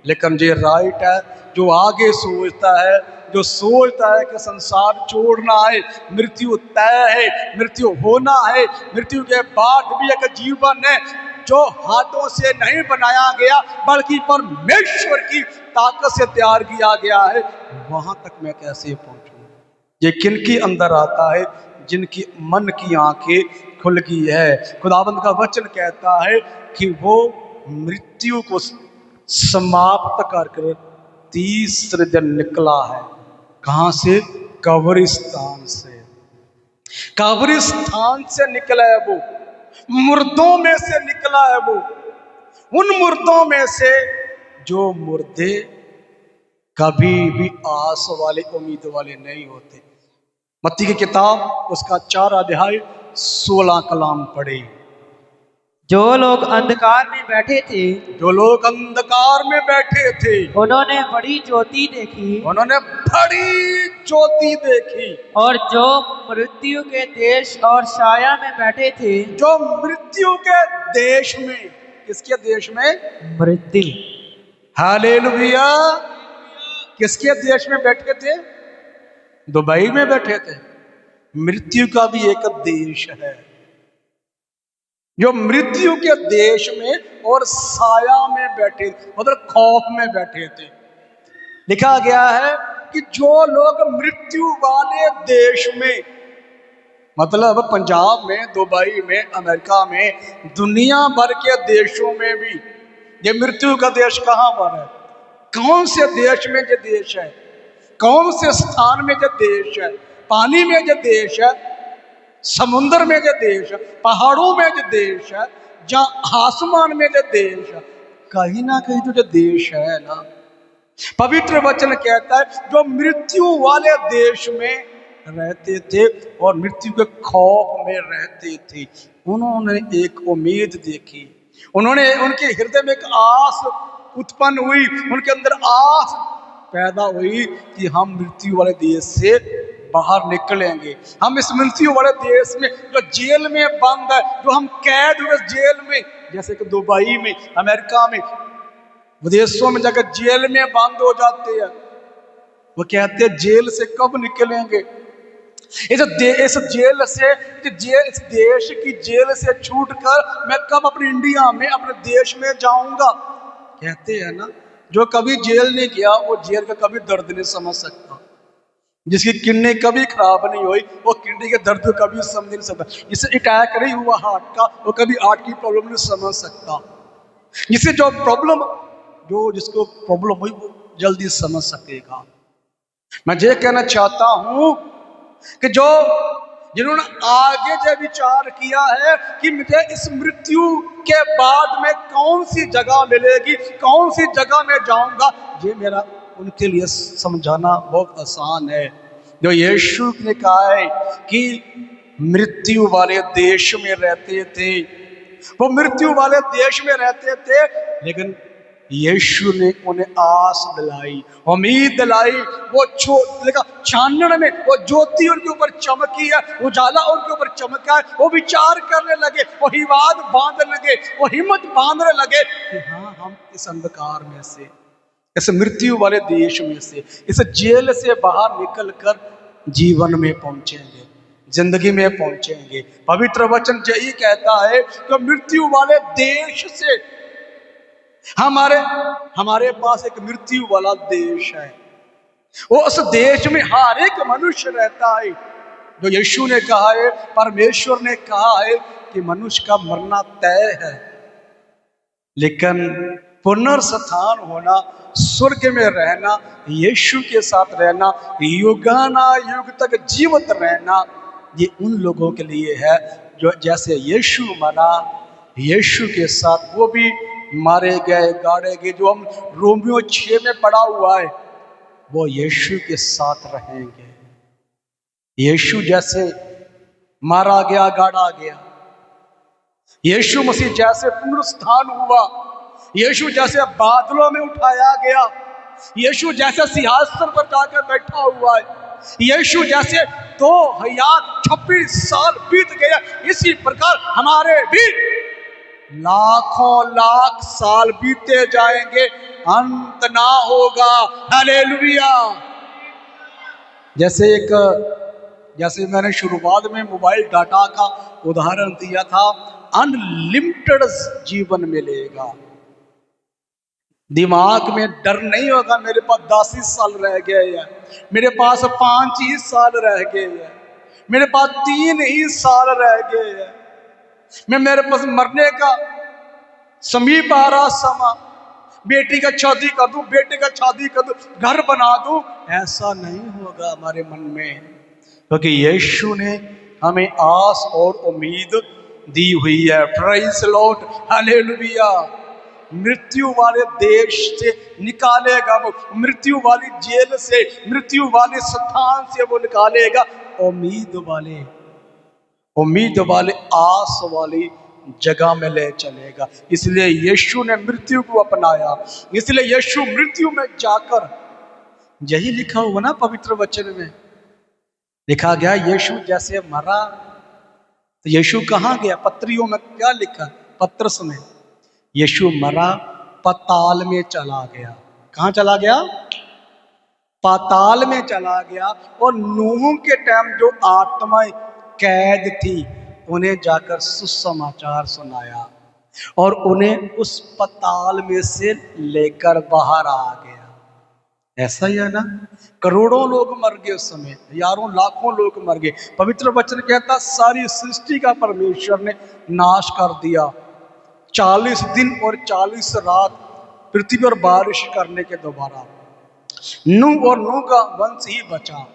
लेकिन ये राइट है, जो आगे सोचता है, जो सोचता है कि संसार छोड़ना है, मृत्यु तय है, मृत्यु होना है, मृत्यु के बाद भी एक जीवन है जो हाथों से नहीं बनाया गया बल्कि परमेश्वर की ताकत से तैयार किया गया है, वहां तक मैं कैसे पहुंचूं? ये किनके अंदर आता है? जिनकी मन की आंखें खुल गई है। खुदावंद का वचन कहता है कि वो मृत्यु को समाप्त कर तीसरे दिन निकला है। कहां से? कब्रिस्तान से। कब्रिस्तान से निकला है वो, मुर्दों में से निकला है वो, उन मुर्दों में से जो मुर्दे कभी भी आस वाले, उम्मीद वाले नहीं होते। मत्ती की किताब उसका 4 अध्याय 16 कलाम पढ़े। जो लोग अंधकार में बैठे थे, जो लोग अंधकार में बैठे थे, उन्होंने बड़ी ज्योति देखी, उन्होंने बड़ी ज्योति देखी। और जो मृत्यु के देश और छाया में बैठे थे, जो मृत्यु के देश में, किसके देश में? मृत्यु, हालेलुया, किसके देश में बैठे थे? दुबई में बैठे थे। मृत्यु का भी एक देश है, जो मृत्यु के देश में और साया में बैठे, मतलब खौफ में बैठे थे। लिखा गया है कि जो लोग मृत्यु वाले देश में, मतलब पंजाब में, दुबई में, अमेरिका में, दुनिया भर के देशों में भी ये मृत्यु का देश कहां पर है? कौन से देश में ये देश है? कौन से स्थान में ये देश है? पानी में ये देश है, समुद्र में जो देश है, पहाड़ों में जो देश है, जहां आसमान में जो देश है, कहीं ना कहीं तो जो देश है ना, पवित्र वचन कहता है जो मृत्यु वाले देश में रहते थे और मृत्यु के खौफ में रहते थे, उन्होंने एक उम्मीद देखी। उन्होंने, उनके हृदय में एक आस उत्पन्न हुई, उनके अंदर आस पैदा हुई कि हम मृत्यु वाले देश से बाहर निकलेंगे। हम इस मृत्यु वाले देश में, जो जेल में बंद है, जो हम कैद हुए जेल में, जैसे कि दुबई में, अमेरिका में, विदेशों में जाकर जेल में बंद हो जाते हैं, वो कहते हैं जेल से कब निकलेंगे? इस जेल से, इस देश की जेल से छूटकर मैं कब अपनी इंडिया में, अपने देश में जाऊंगा? कहते हैं ना, जो कभी जेल नहीं गया वो जेल का कभी दर्द नहीं समझ सकता। जिसकी किडनी कभी खराब नहीं हुई वो किडनी के दर्द को कभी समझ नहीं सकता। जिसे अटैक नहीं हुआ हार्ट का वो कभी हार्ट की प्रॉब्लम नहीं समझ सकता। जिसे जो प्रॉब्लम, जिसको प्रॉब्लम हुई वो जल्दी समझ सकेगा। मैं ये कहना चाहता हूं कि जिन्होंने आगे जो विचार किया है कि मुझे इस मृत्यु के बाद में कौन सी जगह मिलेगी, कौन सी जगह में जाऊंगा, ये मेरा उनके लिए समझाना बहुत आसान है। जो यीशु ने कहा है कि मृत्यु वाले देश में रहते थे, वो मृत्यु वाले देश में रहते थे, लेकिन यीशु ने उन्हें आस दिलाई, उम्मीद दिलाई। वो चानन में वो ज्योति उनके ऊपर चमकी है, उजाला उनके ऊपर चमका है। वो विचार करने लगे, वो हिवाद बांधने लगे, वो हिम्मत बांधने लगे कि हाँ, हम इस अंधकार में से, इस मृत्यु वाले देश में से, इस जेल से बाहर निकलकर जीवन में पहुंचेंगे, जिंदगी में पहुंचेंगे। पवित्र वचन यही कहता है कि मृत्यु वाले देश से हमारे पास एक मृत्यु वाला देश है। वो उस देश में हर एक मनुष्य रहता है। जो यीशु ने कहा है, परमेश्वर ने कहा है कि मनुष्य का मरना तय है, लेकिन पुनर्स्थान होना, स्वर्ग में रहना, यीशु के साथ रहना, युगानुयुग तक जीवित रहना, ये उन लोगों के लिए है जो जैसे यीशु मरा, यीशु के साथ वो भी मारे गए, गाड़े गए। जो हम रोमियो 6 में पढ़ा हुआ है, वो यीशु के साथ रहेंगे। यीशु जैसे मारा गया, गाड़ा गया, यीशु मसीह जैसे पुनरुत्थान हुआ, यीशु जैसे बादलों में उठाया गया, यीशु जैसे सिंहासन पर जाकर बैठा हुआ है, यीशु जैसे 2026 साल बीत गया, इसी प्रकार हमारे भी लाखों लाख साल बीते जाएंगे, अंत ना होगा। हालेलुया। जैसे मैंने शुरुआत में मोबाइल डाटा का उदाहरण दिया था, अनलिमिटेड जीवन मिलेगा। दिमाग में डर नहीं होगा मेरे पास 10 ही साल रह गए हैं, मेरे पास 5 ही साल रह गए हैं, मेरे पास 3 ही साल रह गए हैं, मेरे पास मरने का समीप आ रहा समा, बेटी का शादी कर दूं, बेटे का शादी कर दूं, घर बना दूं, ऐसा नहीं होगा हमारे मन में, क्योंकि यीशु ने हमें आस और उम्मीद दी हुई है। Praise the Lord, hallelujah. मृत्यु वाले देश से निकालेगा वो, मृत्यु वाली जेल से, मृत्यु वाले स्थान से वो निकालेगा उम्मीद वाले आस वाली जगह में ले चलेगा। इसलिए यीशु ने मृत्यु को अपनाया, इसलिए यीशु मृत्यु में जाकर, यही लिखा हुआ ना पवित्र वचन में लिखा गया, यीशु जैसे मरा तो यीशु कहाँ गया? पत्रियों में क्या लिखा? पत्रस में, यीशु मरा, पाताल में चला गया। कहाँ चला गया? पाताल में चला गया। और नूह के टाइम जो आत्माएं कैद थी उन्हें जाकर सुसमाचार सुनाया और उन्हें उस पाताल में से लेकर बाहर आ गया। ऐसा ही है ना, करोड़ों लोग मर गए उस समय, हजारों लाखों लोग मर गए। पवित्र वचन कहता सारी सृष्टि का परमेश्वर ने नाश कर दिया। 40 दिन और 40 रात पृथ्वी पर बारिश करने के दोबारा नूह और नूह का वंश ही बचा।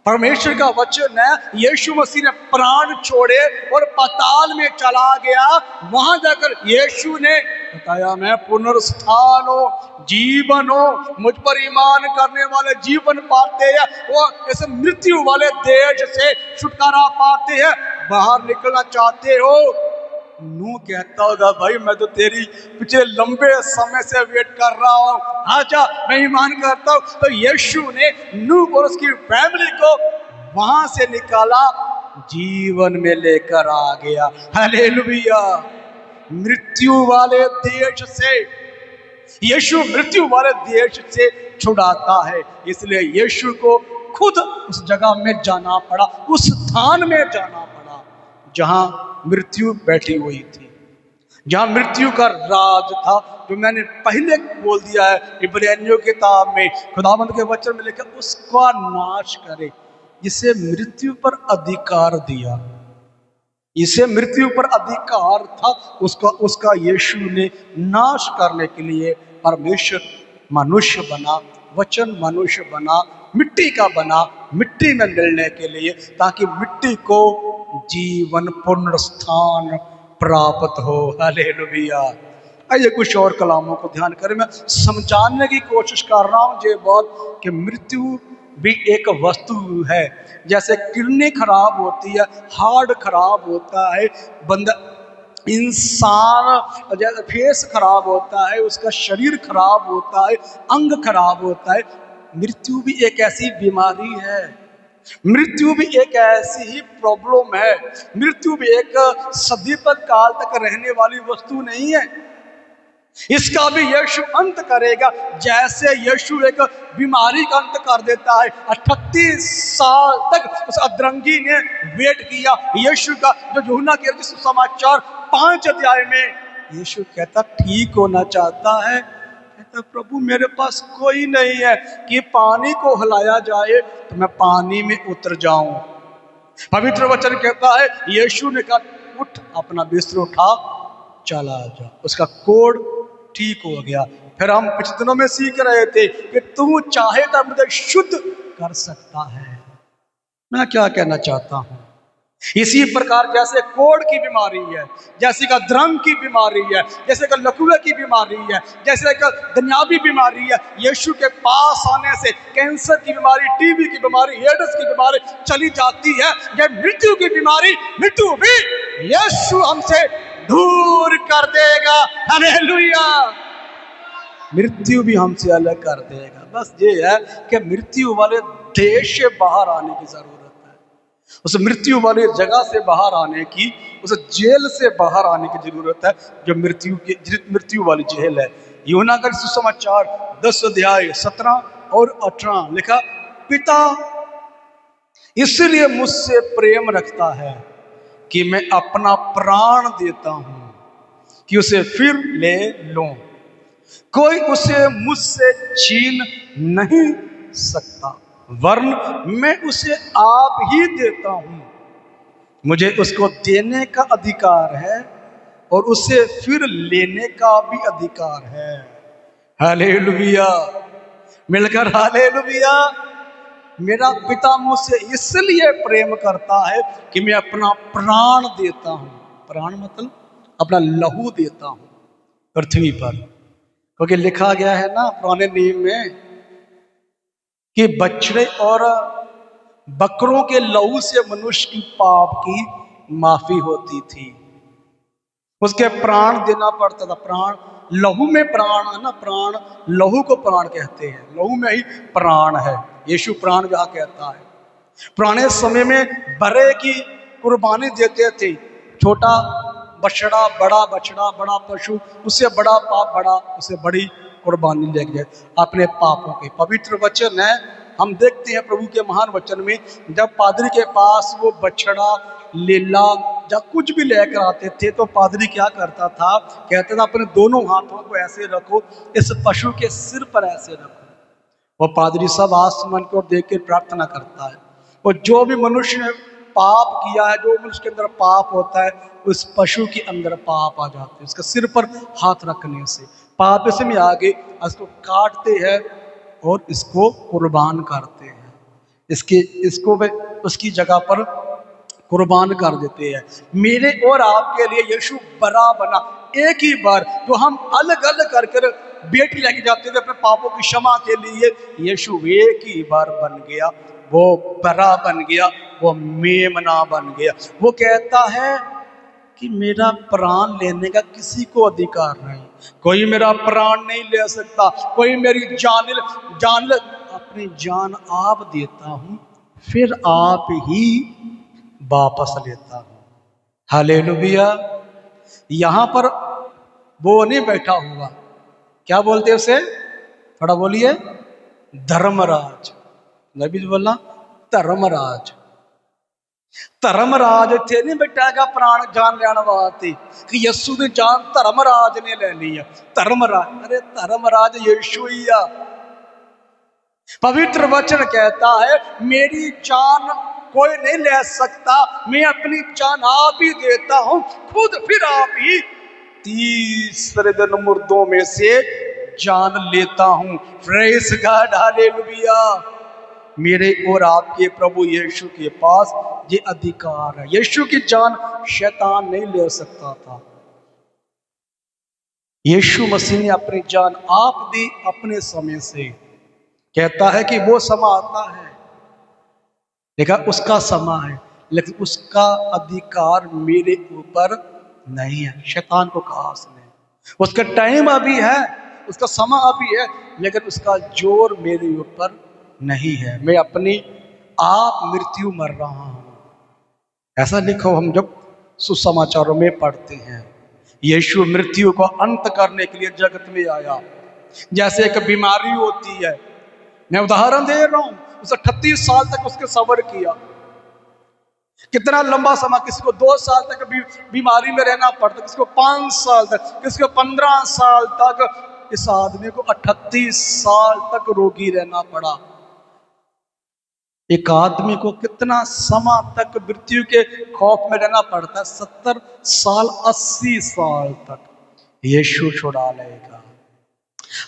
परमेश्वर का वचन है, यीशु मसीह ने प्राण छोड़े और पाताल में चला गया। वहां जाकर यीशु ने बताया, मैं पुनरुत्थान हो, जीवन हो, मुझ पर ईमान करने वाले जीवन पाते हैं, वो ऐसे मृत्यु वाले देश से छुटकारा पाते हैं। बाहर निकलना चाहते हो? नूह कहता होगा, भाई मैं तो तेरी पिछले लंबे समय से वेट कर रहा हूँ, आजा, मैं ईमान करता हूँ। तो यीशु ने नूह और उसकी फैमिली को वहां से निकाला, जीवन में लेकर आ गया। हालेलुया। मृत्यु वाले देश से यीशु मृत्यु वाले देश से छुड़ाता है। इसलिए यीशु को खुद उस जगह में जाना पड़ा, उस स्थान में जाना पड़ा जहां मृत्यु बैठी हुई थी, जहां मृत्यु का राज था। जो मैंने पहले बोल दिया है, इब्रानियों की किताब में खुदावंद के वचन में लिखा, उसका नाश करे जिसे मृत्यु पर अधिकार दिया। इसे मृत्यु पर अधिकार था, उसका यीशु ने नाश करने के लिए परमेश्वर मनुष्य बना, वचन मनुष्य बना, मिट्टी का बना, मिट्टी में मिलने के लिए, ताकि मिट्टी को जीवन पुनरुत्थान प्राप्त हो। हालेलुया। आइए कुछ और कलामों को ध्यान करें। मैं समझाने की कोशिश कर रहा हूँ ये बात कि मृत्यु भी एक वस्तु है। जैसे किडनी खराब होती है, हार्ट खराब होता है, बंदा इंसान फेस खराब होता है, उसका शरीर खराब होता है, अंग खराब होता है। मृत्यु भी एक ऐसी बीमारी है, मृत्यु भी एक ऐसी ही प्रॉब्लम है। मृत्यु भी एक सदीपक काल तक रहने वाली वस्तु नहीं है। इसका भी यीशु अंत करेगा। जैसे यीशु एक बीमारी का अंत कर देता है, 38 साल तक उस अधरंगी ने वेट किया यीशु का। जो यूहन्ना के सुसमाचार 5 अध्याय में यीशु कहता ठीक होना चाहता है, कहता प्रभु मेरे पास कोई नहीं है कि पानी को हिलाया जाए तो मैं पानी में उतर जाऊं। पवित्र वचन कहता है यीशु ने कहा उठ, अपना बिस्तर उठा, चला जा। उसका कोढ़ ठीक हो गया। फिर हम पिछले दिनों में सीख रहे थे कि तू चाहे तो मुझे शुद्ध कर सकता है। मैं क्या कहना चाहता हूं, इसी प्रकार जैसे कोढ़ की बीमारी है, जैसे का द्रंग की बीमारी है, जैसे का लकवे की बीमारी है, जैसे का दुनियावी बीमारी है, यीशु के पास आने से कैंसर की बीमारी, टीबी की बीमारी, एड्स की बीमारी चली जाती है। ये मृत्यु की बीमारी, मृत्यु भी यीशु हमसे दूर कर देगा। हालेलुया। मृत्यु भी हमसे अलग कर देगा। बस ये है कि मृत्यु वाले देश से बाहर आने की जरूरत है, उस मृत्यु वाली जगह से बाहर आने की, उस जेल से बाहर आने की जरूरत है जो मृत्यु वाली जेल है। यूहन्ना का सुसमाचार 10 अध्याय 17 और 18 लिखा, पिता इसलिए मुझसे प्रेम रखता है कि मैं अपना प्राण देता हूं कि उसे फिर ले लूं। कोई उसे मुझसे छीन नहीं सकता, वरन मैं उसे आप ही देता हूं। मुझे उसको देने का अधिकार है और उसे फिर लेने का भी अधिकार है। हालेलुया। मिलकर हालेलुया। मेरा पिता मुझसे इसलिए प्रेम करता है कि मैं अपना प्राण देता हूं। प्राण मतलब अपना लहू देता हूं पृथ्वी पर। क्योंकि लिखा गया है ना पुराने नियम में कि बछड़े और बकरों के लहू से मनुष्य की पाप की माफी होती थी। उसके प्राण देना पड़ता था। प्राण, लहू में प्राण है ना, प्राण, लहू को प्राण कहते हैं, लहू में ही प्राण है। यीशु प्राण जहाँ कहता है। पुराने समय में बड़े की कुर्बानी देते थे, छोटा बछड़ा, बड़ा पशु, उससे बड़ा पाप बड़ा, उससे बड़ी कुर्बानी लेके जाए अपने पापों के। पवित्र वचन है, हम देखते हैं प्रभु के महान वचन में, जब पादरी के पास वो बछड़ा, लीला जब कुछ भी लेकर आते थे तो पादरी क्या करता था, कहता था अपने दोनों हाथों को ऐसे रखो, इस पशु के सिर पर ऐसे रखो। वो पादरी सब आसमान की ओर देख के प्रार्थना करता है, और जो भी मनुष्य ने पाप किया है, जो मनुष्य के अंदर पाप होता है, उस पशु के अंदर पाप आ जाते हैं। उसके सिर पर हाथ रखने से पाप इसमें आगे इसको काटते हैं और इसको कुर्बान करते हैं, इसको उसकी जगह पर कुर्बान कर देते हैं। मेरे और आपके लिए यीशु बड़ा बना। एक ही बार जो हम अलग अलग कर बेटी लेके जाते थे अपने पापों की क्षमा के लिए, यीशु एक ही बार बन गया, वो बड़ा बन गया, वो मेमना बन गया। वो कहता है कि मेरा प्राण लेने का किसी को अधिकार नहीं, कोई मेरा प्राण नहीं ले सकता, कोई मेरी जान अपनी जान आप देता हूं, फिर आप ही वापस लेता हूं। हालेलुया। यहां पर वो नहीं बैठा हुआ, क्या बोलते उसे, थोड़ा बोलिए, धर्मराज। नबी बोलना धर्मराज। धर्मराज थे नहीं बैठा प्राण जान लेने वास्ते कि यीशु की जान धर्मराज ने ले ली है। धर्मराज, अरे धर्मराज यीशु ही है। पवित्र वचन कहता है मेरी जान कोई नहीं ले सकता, मैं अपनी जान आप ही देता हूं, खुद फिर आप ही तीसरे दिन मुर्दों में से जान लेता हूं। Praise God, hallelujah. मेरे और आपके प्रभु यीशु के पास ये अधिकार है। यीशु की जान शैतान नहीं ले सकता था। यीशु मसीह ने अपनी जान आप दी अपने समय से। कहता है कि वो समय आता है, देखा उसका समय है, लेकिन उसका अधिकार मेरे ऊपर नहीं है। शैतान को कहा उसने, उसका टाइम अभी है, उसका समय अभी है, लेकिन उसका जोर मेरे ऊपर नहीं है। मैं अपनी आप मृत्यु मर रहा हूं। ऐसा लिखो हम जब सुसमाचारों में पढ़ते हैं। यीशु मृत्यु को अंत करने के लिए जगत में आया। जैसे एक बीमारी होती है, मैं उदाहरण दे रहा हूं, उसे 38 साल तक उसके सब्र किया। कितना लंबा समय, किसी को 2 साल तक बीमारी में रहना पड़ता, किसी को 5 साल तक, किसी को 15 साल तक। इस आदमी को 38 साल तक रोगी रहना पड़ा। एक आदमी को कितना समय तक मृत्यु के खौफ में रहना पड़ता है, 70 साल 80 साल तक। यीशु छुड़ा लेगा,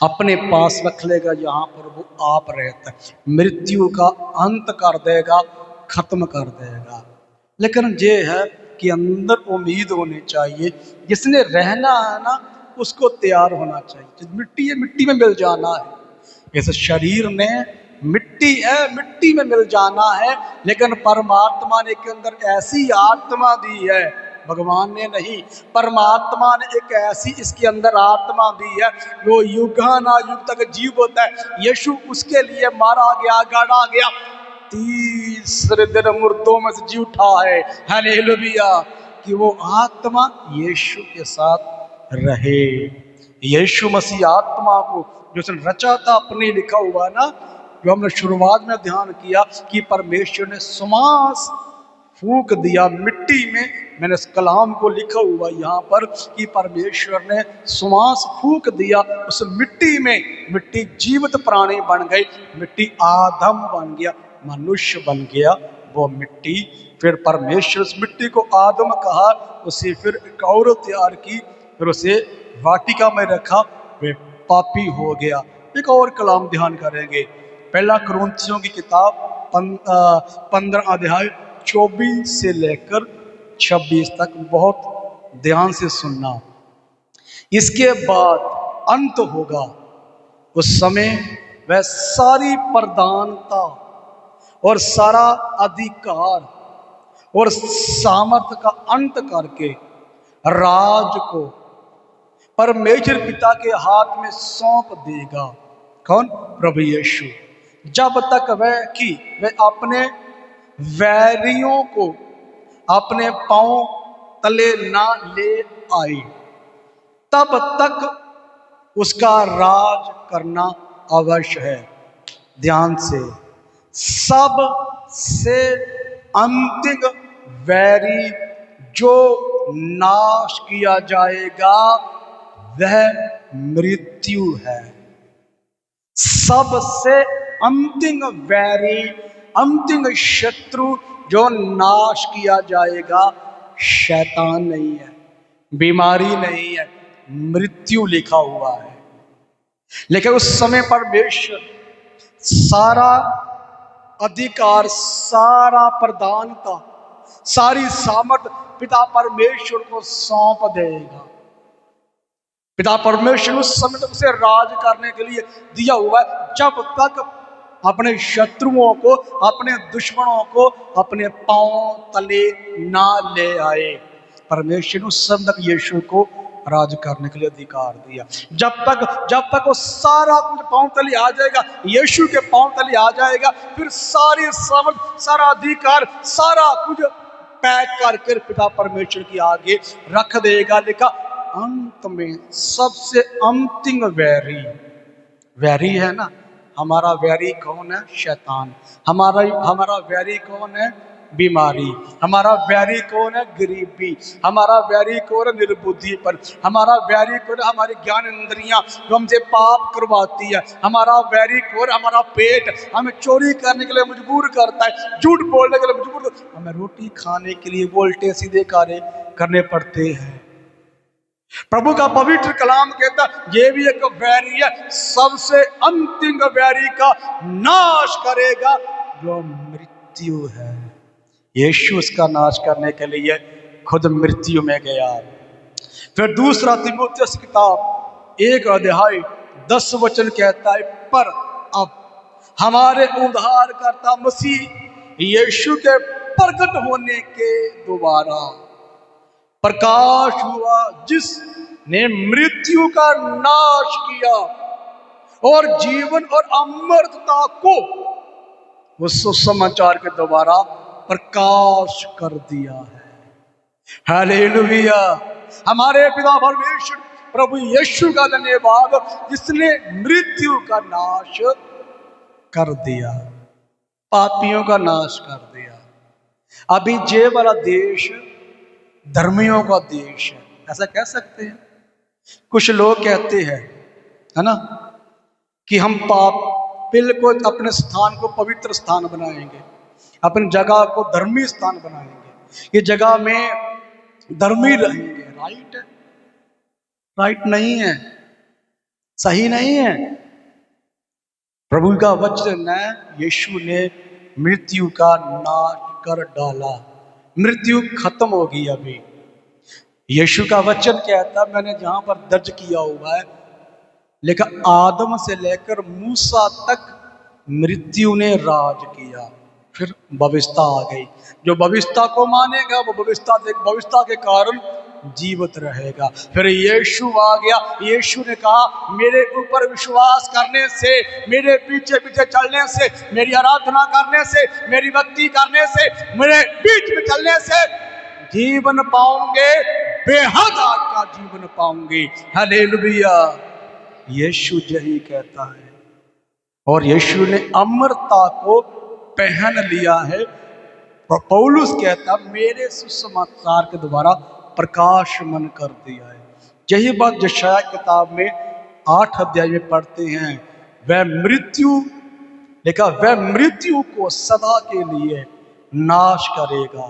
अपने पास रख लेगा जहां पर वो आप रहता है, मृत्यु का अंत कर देगा, खत्म कर देगा। लेकिन ये है कि अंदर उम्मीद होनी चाहिए, जिसने रहना है ना उसको तैयार होना चाहिए। मिट्टी है, मिट्टी में मिल जाना है। इस शरीर ने मिट्टी है, मिट्टी में मिल जाना है, लेकिन परमात्मा ने के अंदर ऐसी आत्मा दी है, भगवान ने नहीं, परमात्मा ने एक ऐसी इसके अंदर आत्मा दी है जो युगानुयुग तक जीव होता है। यीशु उसके लिए मारा गया, गाड़ा गया, तीसरे दिन मुर्दों में से जी उठा है। हालेलुया। कि वो आत्मा यीशु के साथ रहे। यीशु मसीह आत्मा को जो उसने रचा था अपने, लिखा हुआ ना, जो हमने शुरुआत में ध्यान किया कि परमेश्वर ने श्वास फूंक दिया मिट्टी में। मैंने इस कलाम को लिखा हुआ यहाँ पर कि परमेश्वर ने श्वास फूंक दिया उस मिट्टी में, मिट्टी जीवित प्राणी बन गई, मिट्टी आदम बन गया, मनुष्य बन गया वो मिट्टी। फिर परमेश्वर उस मिट्टी को आदम कहा, उसे फिर एक औरत तैयार की, फिर उसे वाटिका में रखा, वे पापी हो गया। एक और कलाम ध्यान करेंगे, पहला कुरिन्थियों की किताब 15 अध्याय 24 से लेकर 26 तक बहुत ध्यान से सुनना। इसके बाद अंत होगा, उस समय वह सारी प्रधानता और सारा अधिकार और सामर्थ का अंत करके राज को परमेश्वर पिता के हाथ में सौंप देगा। कौन? प्रभु यीशु। जब तक वह अपने वैरियों को अपने पांव तले ना ले आए, तब तक उसका राज करना अवश्य है। ध्यान से, सबसे अंतिम वैरी जो नाश किया जाएगा वह मृत्यु है। सबसे अंतिम वैरी, अंतिम शत्रु जो नाश किया जाएगा शैतान नहीं है, बीमारी नहीं है, मृत्यु लिखा हुआ है। लेकिन उस समय परमेश्वर सारा अधिकार, सारा प्रधानता, सारी सामर्थ पिता परमेश्वर को सौंप देगा। पिता परमेश्वर उस समय तक उसे राज करने के लिए दिया हुआ है जब तक अपने शत्रुओं को, अपने दुश्मनों को अपने पांव तले ना ले आए। परमेश्वर उस समय तक यीशु को राज करने के लिए अधिकार दिया। जब तक वो सारा कुछ पांव तले आ जाएगा, यीशु के पांव तले आ जाएगा, फिर सारी सामर्थ, सारा अधिकार, सारा कुछ पैक करके पिता परमेश्वर की आगे रख देगा। लिखा अंत में सबसे अंतिम वैरी है ना। हमारा वैरी कौन है? शैतान। हमारा वैरी कौन है? बीमारी। हमारा वैरी कौन है? गरीबी। हमारा वैरी कौन है? निर्बुद्धिपन। हमारा वैरी कौन है? हमारी ज्ञान इंद्रियां जो हमसे पाप करवाती है। हमारा वैरी कौन? हमारा पेट हमें चोरी करने के लिए मजबूर करता है, झूठ बोलने के लिए मजबूर, हमें रोटी खाने के लिए उल्टे सीधे कार्य करने पड़ते हैं। प्रभु का पवित्र कलाम कहता ये भी एक वैरी है, सबसे अंतिम वैरी का नाश करेगा जो मृत्यु है। यीशु उसका नाश करने के लिए खुद मृत्यु में गया। फिर दूसरा तीमुथियुस किताब 1 अध्याय 10 वचन कहता है, पर अब हमारे उद्धारकर्ता मसीह यीशु के प्रकट होने के द्वारा प्रकाश हुआ, जिसने मृत्यु का नाश किया और जीवन और अमरता को उस सुसमाचार के द्वारा प्रकाश कर दिया है। हालेलुया। हमारे पिता परमेश्वर प्रभु यीशु का धन्यवाद, जिसने मृत्यु का नाश कर दिया, पापियों का नाश कर दिया। अभी ये वाला देश धर्मियों का देश है, ऐसा कह सकते हैं। कुछ लोग कहते हैं, है ना, कि हम बिल्कुल अपने स्थान को पवित्र स्थान बनाएंगे, अपनी जगह को धर्मी स्थान बनाएंगे, ये जगह में धर्मी रहेंगे। राइट है? राइट नहीं है, सही नहीं है। प्रभु का वचन है, यीशु ने मृत्यु का नाश कर डाला, मृत्यु खत्म होगी। अभी यीशु का वचन कहता, मैंने जहां पर दर्ज किया हुआ है, लेकिन आदम से लेकर मूसा तक मृत्यु ने राज किया। फिर भविष्यता आ गई, जो भविष्यता को मानेगा वो भविष्यता के कारण जीवित रहेगा। फिर यीशु आ गया, यीशु ने कहा मेरे ऊपर विश्वास करने से, मेरे पीछे पीछे चलने से, मेरी आराधना करने से, मेरी भक्ति करने से, मेरे बीच में चलने से जीवन पाओगे, बेहद का जीवन पाओगे। हालेलुया। यीशु यही कहता है, और यीशु ने अमरता को पहन लिया है। पौलुस कहता मेरे सुसमाचार के द्वारा प्रकाशमान कर दिया है। यही बात यशायाह किताब में 8 अध्याय में पढ़ते हैं, वह मृत्यु को सदा के लिए नाश करेगा,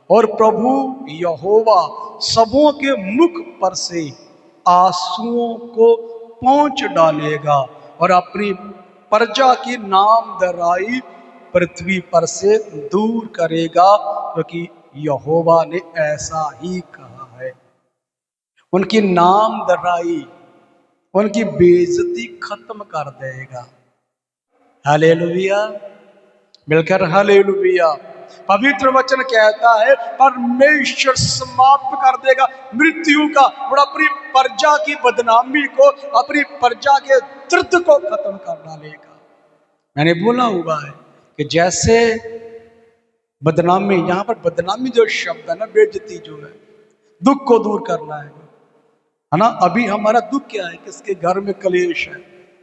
और प्रभु यहोवा सबों के मुख पर से आंसुओं को पोंछ डालेगा, और अपनी प्रजा की नामधराई पृथ्वी पर से दूर करेगा, क्योंकि यहोवा ने ऐसा ही कहा है। उनकी नामधराई, उनकी बेइज्जती खत्म कर देगा। हालेलुया, मिलकर हालेलुया। पवित्र वचन कहता है परमेश्वर समाप्त कर देगा मृत्यु का और अपनी प्रजा की बदनामी को, अपनी प्रजा के दर्द को खत्म कर डालेगा। मैंने बोला हुआ है कि जैसे बदनामी, यहां पर बदनामी जो शब्द है ना, बेइज्जती जो है, दुख को दूर करना है ना। अभी हमारा दुख क्या है? किसके घर में कलेश है,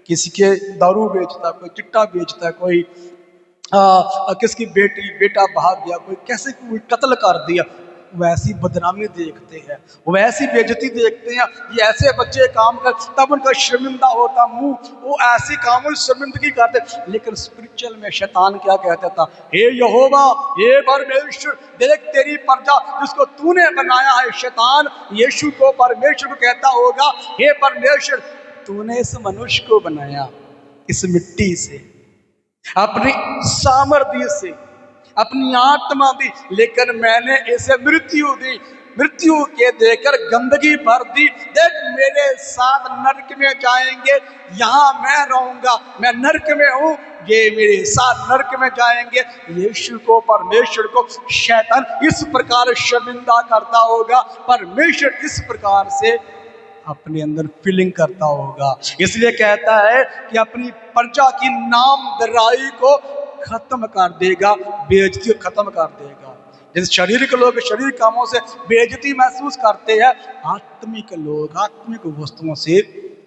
किसी के दारू बेचता, कोई चिट्टा बेचता, कोई किसकी बेटा भाग गया, कोई कैसे कोई कत्ल कर दिया, वैसी बदनामी देखते हैं, वैसी बेइज्जती देखते हैं। ये ऐसे बच्चे काम कर, तब उनका शर्मिंदा होता मुंह, वो ऐसे कामों की शर्मिंदगी करते। लेकिन स्पिरिचुअल में शैतान क्या कहता था? हे यहोवा, हे परमेश्वर, देख तेरी प्रजा जिसको तूने बनाया है। शैतान यीशु को, परमेश्वर को कहता होगा, हे परमेश्वर, तूने इस मनुष्य को बनाया इस मिट्टी से, अपनी सामर्थ्य से, अपनी आत्मा दी, लेकिन मैंने इसे मृत्यु दी, मृत्यु के देकर गंदगी भर दी। देख मेरे साथ नरक में जाएंगे, यहाँ मैं रहूंगा, मैं नरक में हूं, ये मेरे साथ नरक में जाएंगे। यीशु को, परमेश्वर को शैतान इस प्रकार शर्मिंदा करता होगा, परमेश्वर इस प्रकार से अपने अंदर फीलिंग करता होगा। इसलिए कहता है कि अपनी प्रजा की नामधराई को खत्म कर देगा, बेइज्जती खत्म कर देगा। जैसे शरीर के लोग शरीर कामों से बेइज्जती महसूस करते हैं, आत्मिक लोग आत्मिक वस्तुओं से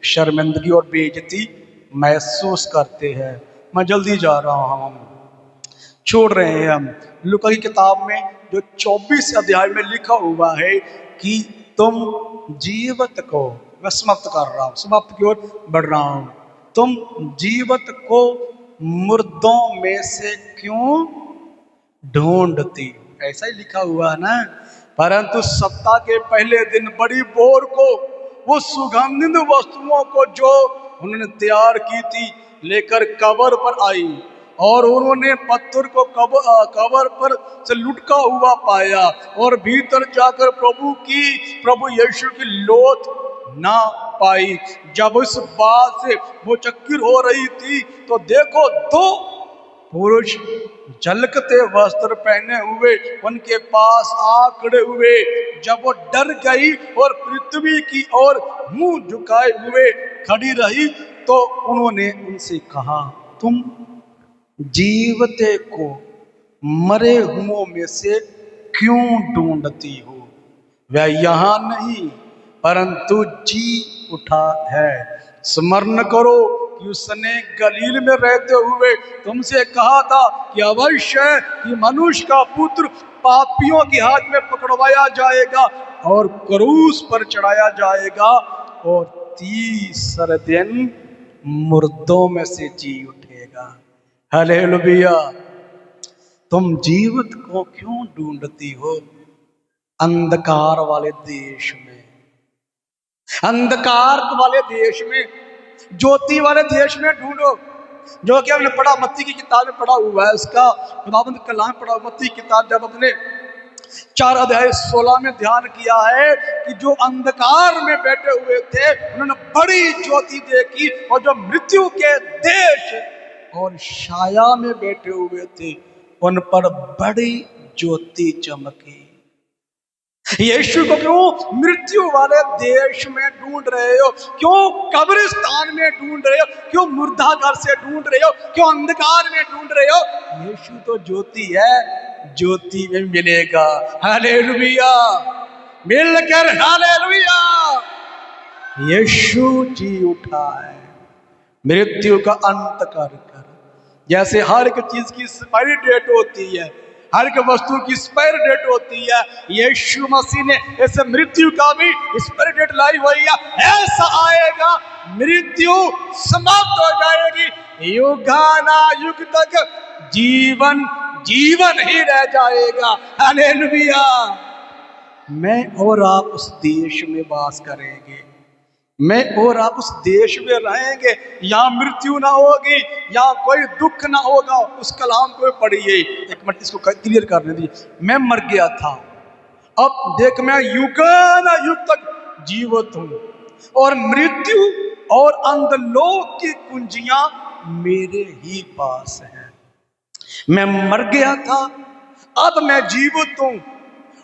शर्मिंदगी और बेइज्जती महसूस करते हैं। मैं जल्दी जा रहा हूं, छोड़ रहे हैं हम। लूका की किताब में जो 24 अध्याय में लिखा हुआ है कि तुम जीवत को, मैं समाप्त कर रहा हूं, समाप्त की ओर बढ़ रहा हूं, तुम जीवत को मुर्दों में से क्यों ढूंढती? ऐसा ही लिखा हुआ है ना। परंतु सप्ताह के पहले दिन बड़ी भोर को वो सुगंधित वस्तुओं को जो उन्होंने तैयार की थी लेकर कब्र पर आई, और उन्होंने पत्थर को कब्र पर से लुटका हुआ पाया, और भीतर जाकर प्रभु यीशु की लोथ ना पाई। जब इस बात से वो चकित हो रही थी तो देखो, दो पुरुष झलकते वस्त्र पहने हुए उनके पास आ खड़े हुए। जब वो डर गई और पृथ्वी की ओर मुंह झुकाए हुए खड़ी रही, तो उन्होंने उनसे कहा, तुम जीवते को मरे हुओं में से क्यों ढूंढती हो? वह यहाँ नहीं परंतु जी उठा है। स्मरण करो कि उसने गलील में रहते हुए तुमसे कहा था कि अवश्य कि मनुष्य का पुत्र पापियों के हाथ में पकड़वाया जाएगा और क्रूस पर चढ़ाया जाएगा और तीसरे दिन मुर्दों में से जी उठेगा। हालेलुया। तुम जीवित को क्यों ढूंढती हो अंधकार वाले देश में? अंधकार वाले देश में, ज्योति वाले देश में ढूंढो। जो कि हमने पढ़ा, मत्ती की किताब में पढ़ा हुआ है, उसका खुदावंद कलाम पढ़ा। मत्ती की किताब जब अपने 4 अध्याय 16 में ध्यान किया है कि जो अंधकार में बैठे हुए थे उन्होंने बड़ी ज्योति देखी, और जो मृत्यु के देश और छाया में बैठे हुए थे उन पर बड़ी ज्योति चमकी। यीशु को क्यों मृत्यु वाले देश में ढूंढ रहे हो? क्यों कब्रिस्तान में ढूंढ रहे हो? क्यों मुर्दा घर से ढूंढ रहे हो? क्यों अंधकार में ढूंढ रहे हो? यीशु तो ज्योति है, ज्योति में मिलेगा। हालेलुया, मिलकर हालेलुया। यीशु जी उठा है मृत्यु का अंत कर। जैसे हर एक चीज की एक्सपायरी डेट होती है, हर एक वस्तु की एक्सपायर डेट होती है, यीशु मसीह ने ऐसे मृत्यु का भी एक्सपायर डेट लाई हुई है। ऐसा आएगा मृत्यु समाप्त हो जाएगी, युगानुयुग तक जीवन जीवन ही रह जाएगा। हालेलुया। मैं और आप उस देश में वास करेंगे मैं और आप उस देश में रहेंगे, यहाँ मृत्यु ना होगी, यहाँ कोई दुख ना होगा। उस कलाम को पढ़िए, एक मिनट इसको क्लियर करने दीजिए। मैं मर गया था, अब देख मैं युगानुयुग तक जीवित हूं, और मृत्यु और अंधलोक की कुंजियां मेरे ही पास हैं। मैं मर गया था, अब मैं जीवित हूं,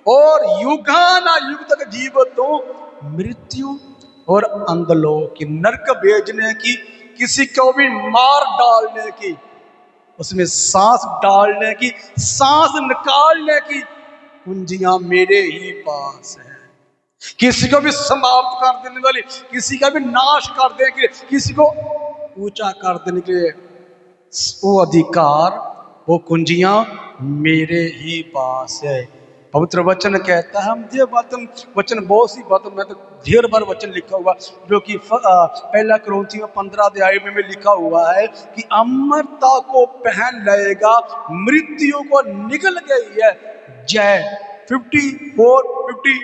और युगानुयुग तक जीवित हूं। मृत्यु और अंधलोक की, नरक भेजने की, किसी को भी मार डालने की, उसमें सांस डालने की, सांस निकालने की कुंजियां मेरे ही पास है। किसी को भी समाप्त कर देने वाली, किसी का भी नाश कर देने के लिए, किसी को ऊंचा कर देने के लिए वो अधिकार, वो कुंजियां मेरे ही पास है। पवित्र वचन कहता है, हम ये वचन बहुत सी बातों में, तो ढेर बार वचन लिखा हुआ, जो कि पहला कुरिन्थियों 15 अध्याय में लिखा हुआ है कि अमरता को पहन लेगा, मृत्यु को निकल गई है जय। 50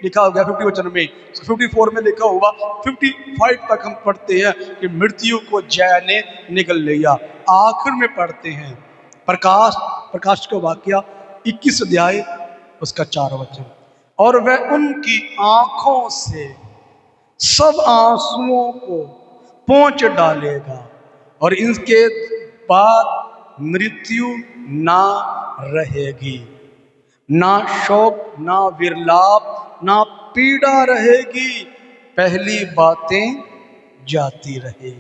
लिखा हो गया 50 वचन में, 54 में लिखा हुआ, 55 तक हम पढ़ते हैं कि मृत्यु को जय ने निकल लिया। आखिर में पढ़ते हैं प्रकाश का वाक्य 21 अध्याय उसका 4 वचन, और वह उनकी आंखों से सब आंसुओं को पोंछ डालेगा, और इनके बाद मृत्यु ना रहेगी, ना शोक, ना विरलाप, ना पीड़ा रहेगी, पहली बातें जाती रहे।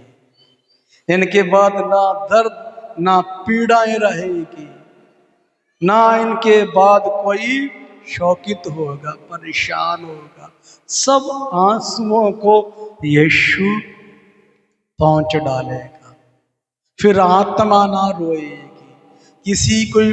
इनके बाद ना दर्द, ना पीड़ाएं रहेगी, ना इनके बाद कोई शोकित होगा, परेशान होगा। सब आंसुओं को यीशु पोंछ डालेगा। फिर आत्मा ना रोएगी, किसी कोई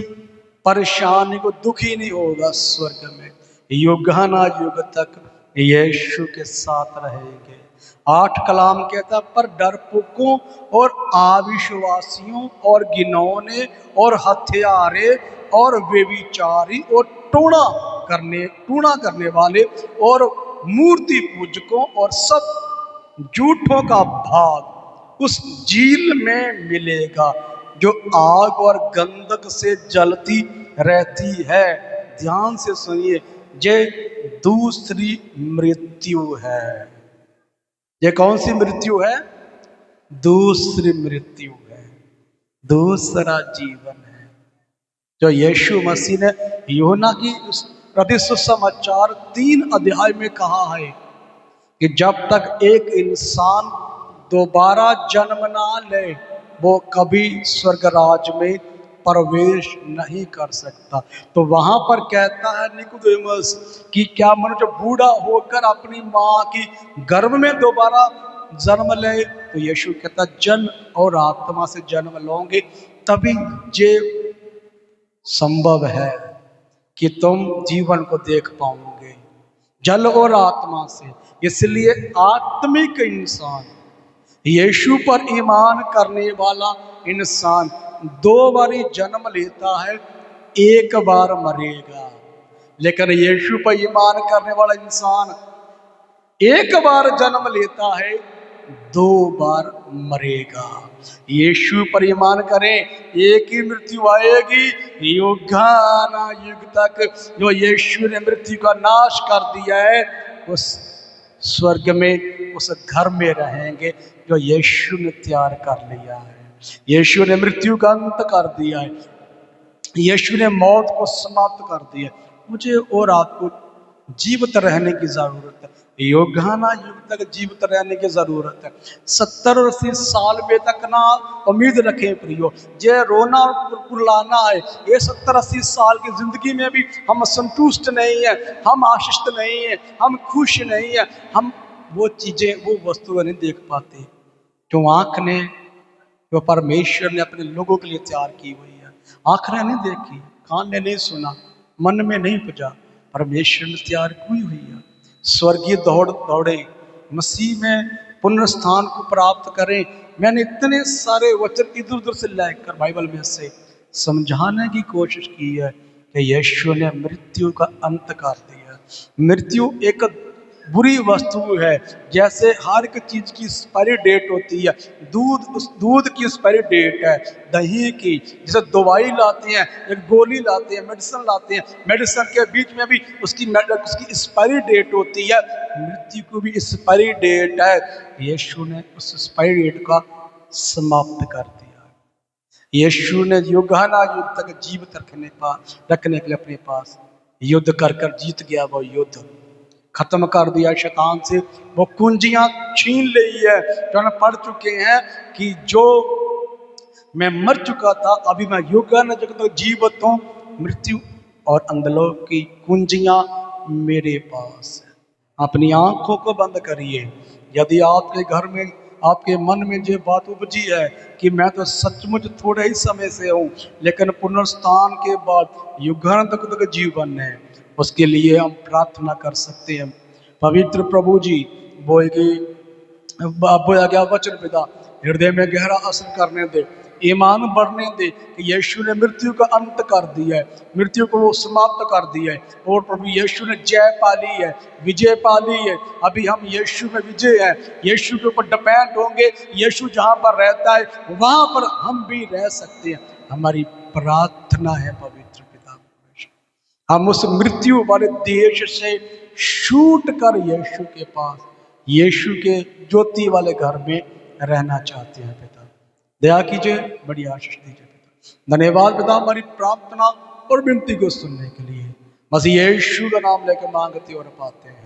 परेशानी को दुखी नहीं होगा। स्वर्ग में युगानुयुग तक यीशु के साथ रहेंगे। 8 कलाम कहता, पर डरपोकों और अविश्वासियों और घिनौने और हत्यारे और व्यभिचारी और टूणा करने वाले और मूर्ति पूजकों और सब झूठों का भाग उस झील में मिलेगा, जो आग और गंधक से जलती रहती है। ध्यान से सुनिए, ये दूसरी मृत्यु है। ये कौन सी मृत्यु है? दूसरी मृत्यु है, दूसरा जीवन है, जो यीशु मसीह ने यूहन्ना की प्रति सुसमाचार 3 अध्याय में कहा है कि जब तक एक इंसान दोबारा जन्म ना ले, वो कभी स्वर्ग राज में प्रवेश नहीं कर सकता। तो वहां पर कहता है निकोदेमस कि क्या मनुष्य बूढ़ा होकर अपनी माँ की गर्भ में दोबारा जन्म ले? तो यीशु कहता, जन और आत्मा से जन्म लोगे तभी ये संभव है कि तुम जीवन को देख पाओगे, जल और आत्मा से। इसलिए आत्मिक इंसान, यीशु पर ईमान करने वाला इंसान 2 बारी जन्म लेता है, एक बार मरेगा। लेकिन यीशु पर ईमान करने वाला इंसान एक बार जन्म लेता है, 2 बार मरेगा। यीशु पर ईमान करें, एक ही मृत्यु आएगी युगानुयुग तक। जो यीशु ने मृत्यु का नाश कर दिया है, उस स्वर्ग में, उस घर में रहेंगे जो यीशु ने तैयार कर लिया है। यीशु ने मृत्यु का अंत कर दिया है, यीशु ने मौत को समाप्त कर दिया। मुझे और आपको जीवित रहने की जरूरत है, युगानुयुग तक जीवित रहने की जरूरत है। 70 और 80 साल में तक ना उम्मीद रखें प्रियो, ये रोना और कुर्लाना है। ये 70-80 साल की जिंदगी में भी हम संतुष्ट नहीं है, हम आशीष नहीं है, हम खुश नहीं है, हम वो चीजें, वो वस्तुएं नहीं देख पाते जो आंख ने, जो परमेश्वर ने अपने लोगों के लिए तैयार की हुई है। आंख ने नहीं देखी, कान ने नहीं सुना, मन में नहीं पुजा, परमेश्वर ने तैयार की हुई है। स्वर्गीय दौड़े मसीह में पुनरुत्थान को प्राप्त करें। मैंने इतने सारे वचन इधर उधर से लेकर बाइबल में से समझाने की कोशिश की है कि यीशु ने मृत्यु का अंत कर दिया। मृत्यु एक बुरी वस्तु है। जैसे हर एक चीज की एक्सपायरी डेट होती है, उस दूध की एक्सपायरी डेट है, दही की, जैसे दवाई लाते हैं, एक गोली लाते हैं, मेडिसिन लाते हैं, मेडिसिन के बीच में भी उसकी एक्सपायरी डेट होती है। मृत्यु को भी एक्सपायरी डेट है। यीशु ने उस एक्सपायरी डेट का समाप्त कर दिया। यीशु ने युगाना युग तक जीवित रखने के लिए अपने पास युद्ध कर जीत गया। वो युद्ध खत्म कर दिया शैतान से, वो कुंजियां छीन ली है। जो हम पढ़ चुके हैं कि जो मैं मर चुका था, अभी मैं युगाना युग तक जीवित हूँ। मृत्यु और अंधलोक की कुंजियां मेरे पास है। अपनी आंखों को बंद करिए। यदि आपके घर में, आपके मन में जो बात उपजी है कि मैं तो सचमुच थोड़े ही समय से हूँ, लेकिन पुनरुत्थान के बाद युगांत तक जीवन है, उसके लिए हम प्रार्थना कर सकते हैं। पवित्र प्रभु जी बोया गया वचन पिता हृदय में गहरा असर करने दे, ईमान बढ़ने दे कि यीशु ने मृत्यु का अंत कर दिया है, मृत्यु को वो समाप्त कर दिया है। और प्रभु यीशु ने जय पाली है, विजय पाली है। अभी हम यीशु में विजय है, यीशु के ऊपर डिपेंड होंगे। यीशु जहाँ पर रहता है वहाँ पर हम भी रह सकते हैं। हमारी प्रार्थना है पवित्र पिता, हम उस मृत्यु वाले देश से छूट कर यीशु के पास, यीशु के ज्योति वाले घर में रहना चाहते हैं। पिता दया कीजिए, बड़ी आशीष दीजिए पिता। धन्यवाद पिता हमारी प्रार्थना और विनती को सुनने के लिए। मसीह यीशु का नाम लेकर मांगते और पाते हैं।